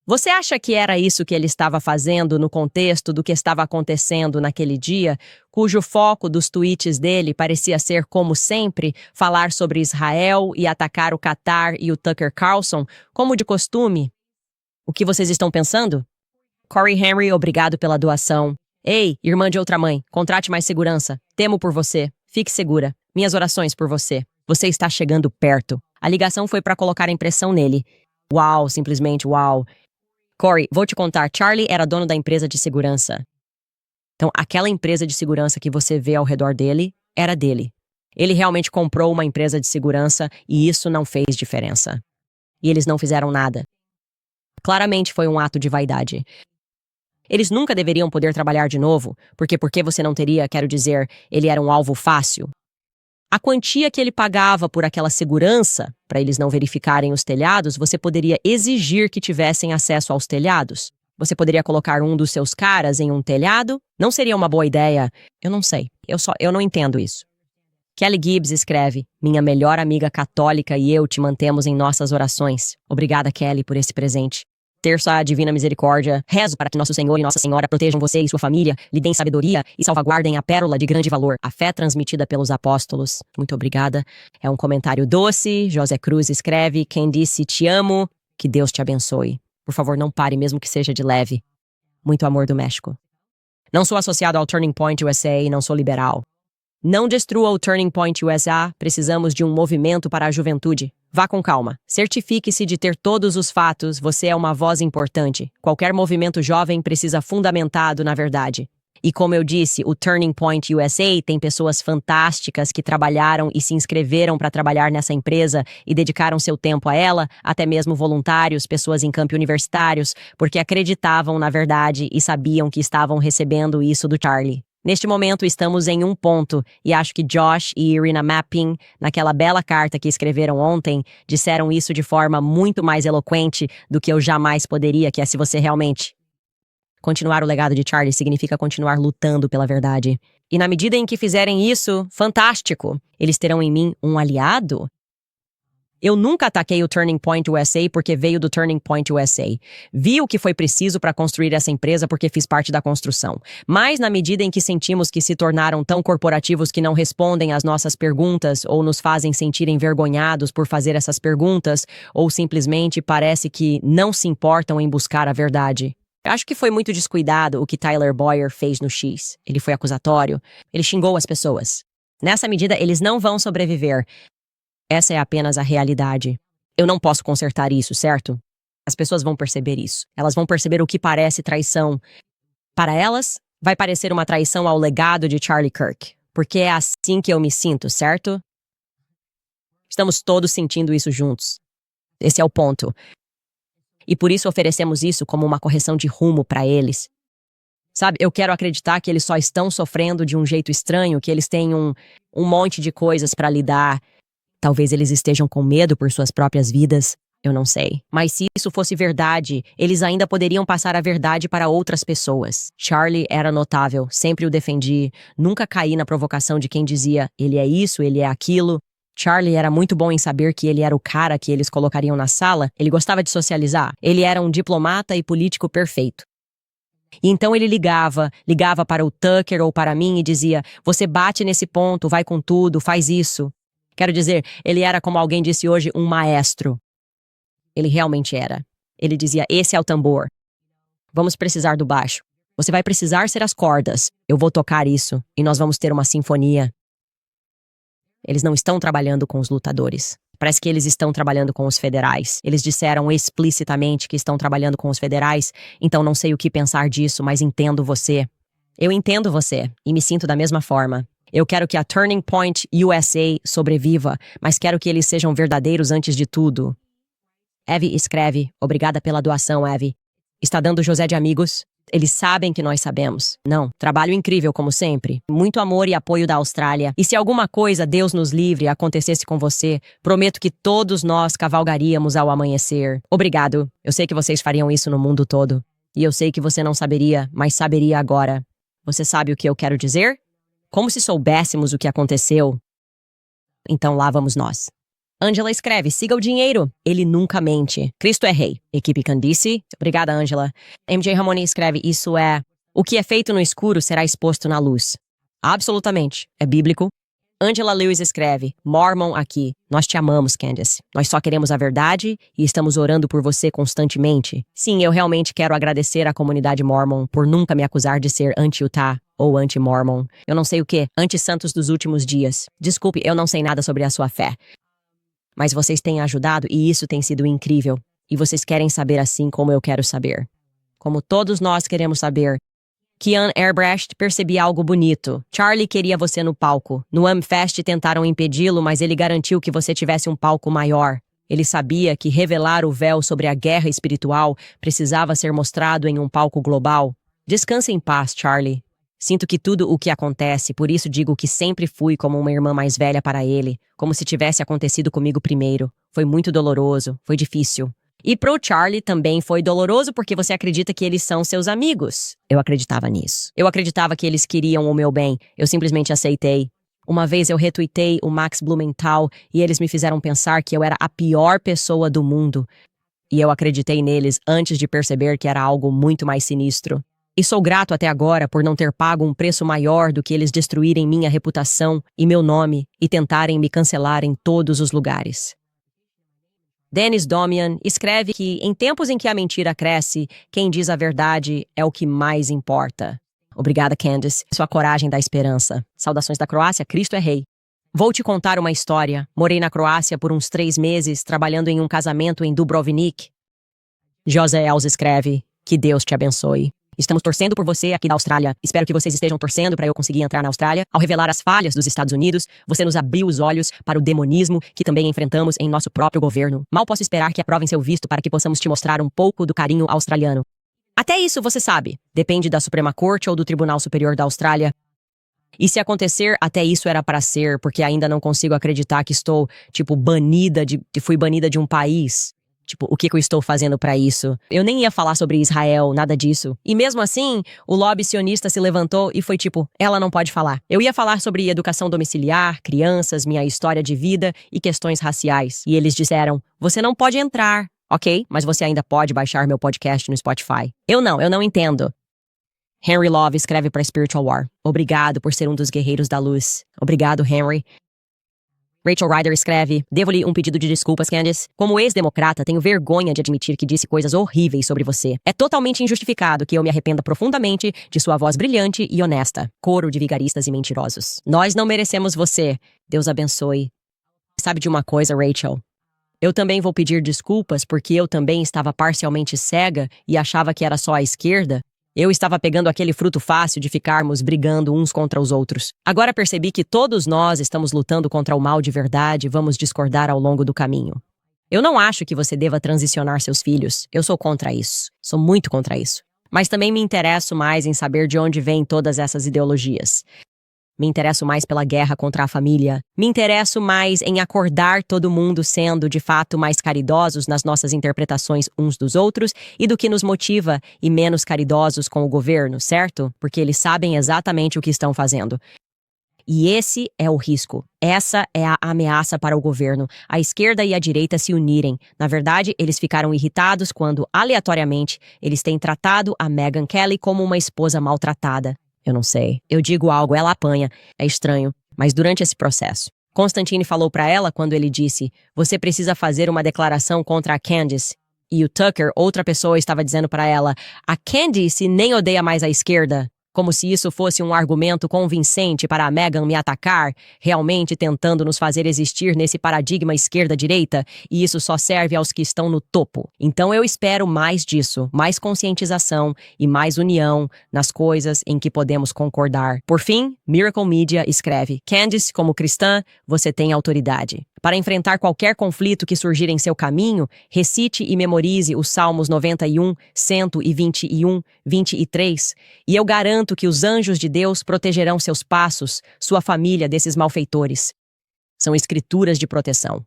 Você acha que era isso que ele estava fazendo no contexto do que estava acontecendo naquele dia, cujo foco dos tweets dele parecia ser, como sempre, falar sobre Israel e atacar o Qatar e o Tucker Carlson, como de costume? O que vocês estão pensando? Corey Henry, obrigado pela doação. Ei, irmã de outra mãe, contrate mais segurança. Temo por você. Fique segura. Minhas orações por você. Você está chegando perto. A ligação foi para colocar a impressão nele. Uau, simplesmente uau. Corey, vou te contar, Charlie era dono da empresa de segurança. Então, aquela empresa de segurança que você vê ao redor dele, era dele. Ele realmente comprou uma empresa de segurança e isso não fez diferença. E eles não fizeram nada. Claramente foi um ato de vaidade. Eles nunca deveriam poder trabalhar de novo, porque você não teria, quero dizer, ele era um alvo fácil. A quantia que ele pagava por aquela segurança, para eles não verificarem os telhados, você poderia exigir que tivessem acesso aos telhados. Você poderia colocar um dos seus caras em um telhado? Não seria uma boa ideia? Eu não sei. Eu não entendo isso. Kelly Gibbs escreve: minha melhor amiga católica e eu te mantemos em nossas orações. Obrigada, Kelly, por esse presente. Terça a divina misericórdia. Rezo para que nosso Senhor e Nossa Senhora protejam você e sua família, lhe deem sabedoria e salvaguardem a pérola de grande valor, a fé transmitida pelos apóstolos. Muito obrigada. É um comentário doce. José Cruz escreve: quem disse te amo, que Deus te abençoe. Por favor, não pare, mesmo que seja de leve. Muito amor do México. Não sou associado ao Turning Point USA e não sou liberal. Não destrua o Turning Point USA, precisamos de um movimento para a juventude. Vá com calma. Certifique-se de ter todos os fatos, você é uma voz importante. Qualquer movimento jovem precisa fundamentado na verdade. E como eu disse, o Turning Point USA tem pessoas fantásticas que trabalharam e se inscreveram para trabalhar nessa empresa e dedicaram seu tempo a ela, até mesmo voluntários, pessoas em campi universitários, porque acreditavam na verdade e sabiam que estavam recebendo isso do Charlie. Neste momento, estamos em um ponto, e acho que Josh e Irina Mapping, naquela bela carta que escreveram ontem, disseram isso de forma muito mais eloquente do que eu jamais poderia, que é se você realmente... Continuar o legado de Charlie significa continuar lutando pela verdade. E na medida em que fizerem isso, fantástico! Eles terão em mim um aliado? Eu nunca ataquei o Turning Point USA porque veio do Turning Point USA. Vi o que foi preciso para construir essa empresa porque fiz parte da construção. Mas na medida em que sentimos que se tornaram tão corporativos que não respondem às nossas perguntas ou nos fazem sentir envergonhados por fazer essas perguntas ou simplesmente parece que não se importam em buscar a verdade. Acho que foi muito descuidado o que Tyler Boyer fez no X. Ele foi acusatório. Ele xingou as pessoas. Nessa medida, eles não vão sobreviver. Essa é apenas a realidade. Eu não posso consertar isso, certo? As pessoas vão perceber isso. Elas vão perceber o que parece traição. Para elas, vai parecer uma traição ao legado de Charlie Kirk. Porque é assim que eu me sinto, certo? Estamos todos sentindo isso juntos. Esse é o ponto. E por isso oferecemos isso como uma correção de rumo para eles. Sabe, eu quero acreditar que eles só estão sofrendo de um jeito estranho, que eles têm um monte de coisas para lidar. Talvez eles estejam com medo por suas próprias vidas, eu não sei. Mas se isso fosse verdade, eles ainda poderiam passar a verdade para outras pessoas. Charlie era notável, sempre o defendi, nunca caí na provocação de quem dizia ele é isso, ele é aquilo. Charlie era muito bom em saber que ele era o cara que eles colocariam na sala, ele gostava de socializar, ele era um diplomata e político perfeito. E então ele ligava para o Tucker ou para mim e dizia, você bate nesse ponto, vai com tudo, faz isso. Quero dizer, ele era, como alguém disse hoje, um maestro. Ele realmente era. Ele dizia, esse é o tambor. Vamos precisar do baixo. Você vai precisar ser as cordas. Eu vou tocar isso e nós vamos ter uma sinfonia. Eles não estão trabalhando com os lutadores. Parece que eles estão trabalhando com os federais. Eles disseram explicitamente que estão trabalhando com os federais, então não sei o que pensar disso, mas entendo você. Eu entendo você e me sinto da mesma forma. Eu quero que a Turning Point USA sobreviva, mas quero que eles sejam verdadeiros antes de tudo. Evie escreve, obrigada pela doação, Evie. Está dando José de amigos? Eles sabem que nós sabemos. Não, trabalho incrível como sempre. Muito amor e apoio da Austrália. E se alguma coisa, Deus nos livre, acontecesse com você, prometo que todos nós cavalgaríamos ao amanhecer. Obrigado. Eu sei que vocês fariam isso no mundo todo. E eu sei que você não saberia, mas saberia agora. Você sabe o que eu quero dizer? Como se soubéssemos o que aconteceu. Então lá vamos nós. Angela escreve, siga o dinheiro. Ele nunca mente. Cristo é rei. Equipe Candice. Obrigada, Angela. MJ Ramone escreve, isso é... O que é feito no escuro será exposto na luz. Absolutamente. É bíblico. Angela Lewis escreve, Mormon aqui. Nós te amamos, Candice. Nós só queremos a verdade e estamos orando por você constantemente. Sim, eu realmente quero agradecer à comunidade Mormon por nunca me acusar de ser anti-Utah ou anti-Mormon. Eu não sei o que, anti-santos dos últimos dias. Desculpe, eu não sei nada sobre a sua fé. Mas vocês têm ajudado e isso tem sido incrível. E vocês querem saber assim como eu quero saber. Como todos nós queremos saber. Kian Airbrecht percebia algo bonito. Charlie queria você no palco. No Amfest tentaram impedi-lo, mas ele garantiu que você tivesse um palco maior. Ele sabia que revelar o véu sobre a guerra espiritual precisava ser mostrado em um palco global. Descanse em paz, Charlie. Sinto que tudo o que acontece, por isso digo que sempre fui como uma irmã mais velha para ele, como se tivesse acontecido comigo primeiro. Foi muito doloroso, foi difícil. E pro Charlie também foi doloroso porque você acredita que eles são seus amigos. Eu acreditava nisso. Eu acreditava que eles queriam o meu bem. Eu simplesmente aceitei. Uma vez eu retuitei o Max Blumenthal e eles me fizeram pensar que eu era a pior pessoa do mundo. E eu acreditei neles antes de perceber que era algo muito mais sinistro. E sou grato até agora por não ter pago um preço maior do que eles destruírem minha reputação e meu nome e tentarem me cancelar em todos os lugares. Dennis Domian escreve que, em tempos em que a mentira cresce, quem diz a verdade é o que mais importa. Obrigada, Candice. Sua coragem dá esperança. Saudações da Croácia, Cristo é Rei. Vou te contar uma história. Morei na Croácia por uns 3 meses, trabalhando em um casamento em Dubrovnik. José Els escreve, que Deus te abençoe. Estamos torcendo por você aqui da Austrália. Espero que vocês estejam torcendo para eu conseguir entrar na Austrália. Ao revelar as falhas dos Estados Unidos, você nos abriu os olhos para o demonismo que também enfrentamos em nosso próprio governo. Mal posso esperar que aprovem seu visto para que possamos te mostrar um pouco do carinho australiano. Até isso, você sabe, depende da Suprema Corte ou do Tribunal Superior da Austrália. E se acontecer, até isso era para ser, porque ainda não consigo acreditar que estou, fui banida de um país. O que eu estou fazendo para isso? Eu nem ia falar sobre Israel, nada disso. E mesmo assim, o lobby sionista se levantou e foi ela não pode falar. Eu ia falar sobre educação domiciliar, crianças, minha história de vida e questões raciais. E eles disseram, você não pode entrar. Ok, mas você ainda pode baixar meu podcast no Spotify. Eu não entendo. Henry Love escreve para Spiritual War. Obrigado por ser um dos guerreiros da luz. Obrigado, Henry. Rachel Ryder escreve, devo-lhe um pedido de desculpas, Candice. Como ex-democrata, tenho vergonha de admitir que disse coisas horríveis sobre você. É totalmente injustificado que eu me arrependa profundamente de sua voz brilhante e honesta. Coro de vigaristas e mentirosos. Nós não merecemos você. Deus abençoe. Sabe de uma coisa, Rachel? Eu também vou pedir desculpas porque eu também estava parcialmente cega e achava que era só a esquerda. Eu estava pegando aquele fruto fácil de ficarmos brigando uns contra os outros. Agora percebi que todos nós estamos lutando contra o mal de verdade e vamos discordar ao longo do caminho. Eu não acho que você deva transicionar seus filhos. Eu sou contra isso. Sou muito contra isso. Mas também me interesso mais em saber de onde vêm todas essas ideologias. Me interesso mais pela guerra contra a família. Me interesso mais em acordar todo mundo sendo, de fato, mais caridosos nas nossas interpretações uns dos outros e do que nos motiva e menos caridosos com o governo, certo? Porque eles sabem exatamente o que estão fazendo. E esse é o risco. Essa é a ameaça para o governo. A esquerda e a direita se unirem. Na verdade, eles ficaram irritados quando, aleatoriamente, eles têm tratado a Megyn Kelly como uma esposa maltratada. Eu não sei. Eu digo algo, ela apanha. É estranho. Mas durante esse processo, Constantine falou para ela quando ele disse, você precisa fazer uma declaração contra a Candice. E o Tucker, outra pessoa, estava dizendo para ela, a Candice nem odeia mais a esquerda. Como se isso fosse um argumento convincente para a Megyn me atacar, realmente tentando nos fazer existir nesse paradigma esquerda-direita, e isso só serve aos que estão no topo. Então eu espero mais disso, mais conscientização e mais união nas coisas em que podemos concordar. Por fim, Miracle Media escreve, Candice, como cristã, você tem autoridade. Para enfrentar qualquer conflito que surgir em seu caminho, recite e memorize os Salmos 91, 121, 23, e eu garanto que os anjos de Deus protegerão seus passos, sua família desses malfeitores. São escrituras de proteção.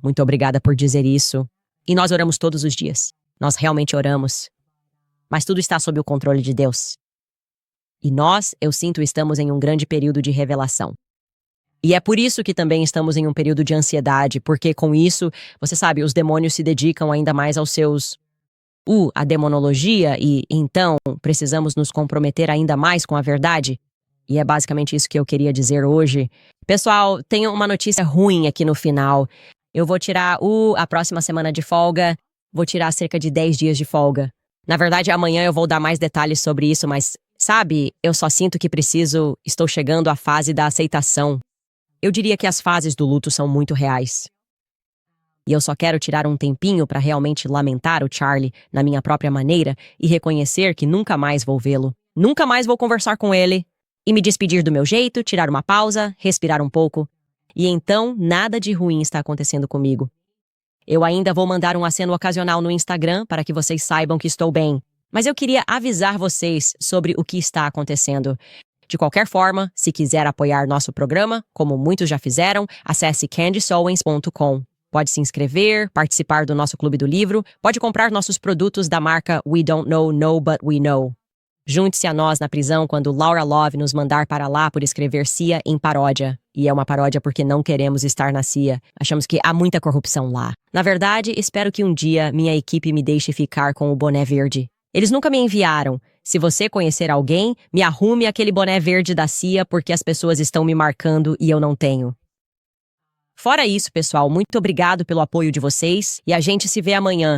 Muito obrigada por dizer isso. E nós oramos todos os dias. Nós realmente oramos. Mas tudo está sob o controle de Deus. E nós, eu sinto, estamos em um grande período de revelação. E é por isso que também estamos em um período de ansiedade, porque com isso, você sabe, os demônios se dedicam ainda mais aos seus... a demonologia, e então precisamos nos comprometer ainda mais com a verdade. E é basicamente isso que eu queria dizer hoje. Pessoal, tenho uma notícia ruim aqui no final. Eu vou tirar a próxima semana de folga, vou tirar cerca de 10 dias de folga. Na verdade, amanhã eu vou dar mais detalhes sobre isso, mas, sabe, eu só sinto que estou chegando à fase da aceitação. Eu diria que as fases do luto são muito reais. E eu só quero tirar um tempinho para realmente lamentar o Charlie na minha própria maneira e reconhecer que nunca mais vou vê-lo. Nunca mais vou conversar com ele. E me despedir do meu jeito, tirar uma pausa, respirar um pouco. E então, nada de ruim está acontecendo comigo. Eu ainda vou mandar um aceno ocasional no Instagram para que vocês saibam que estou bem. Mas eu queria avisar vocês sobre o que está acontecendo. De qualquer forma, se quiser apoiar nosso programa, como muitos já fizeram, acesse candiceowens.com. Pode se inscrever, participar do nosso Clube do Livro, pode comprar nossos produtos da marca We Don't Know, But We Know. Junte-se a nós na prisão quando Laura Love nos mandar para lá por escrever CIA em paródia. E é uma paródia porque não queremos estar na CIA. Achamos que há muita corrupção lá. Na verdade, espero que um dia minha equipe me deixe ficar com o boné verde. Eles nunca me enviaram. Se você conhecer alguém, me arrume aquele boné verde da CIA porque as pessoas estão me marcando e eu não tenho. Fora isso, pessoal, muito obrigado pelo apoio de vocês e a gente se vê amanhã.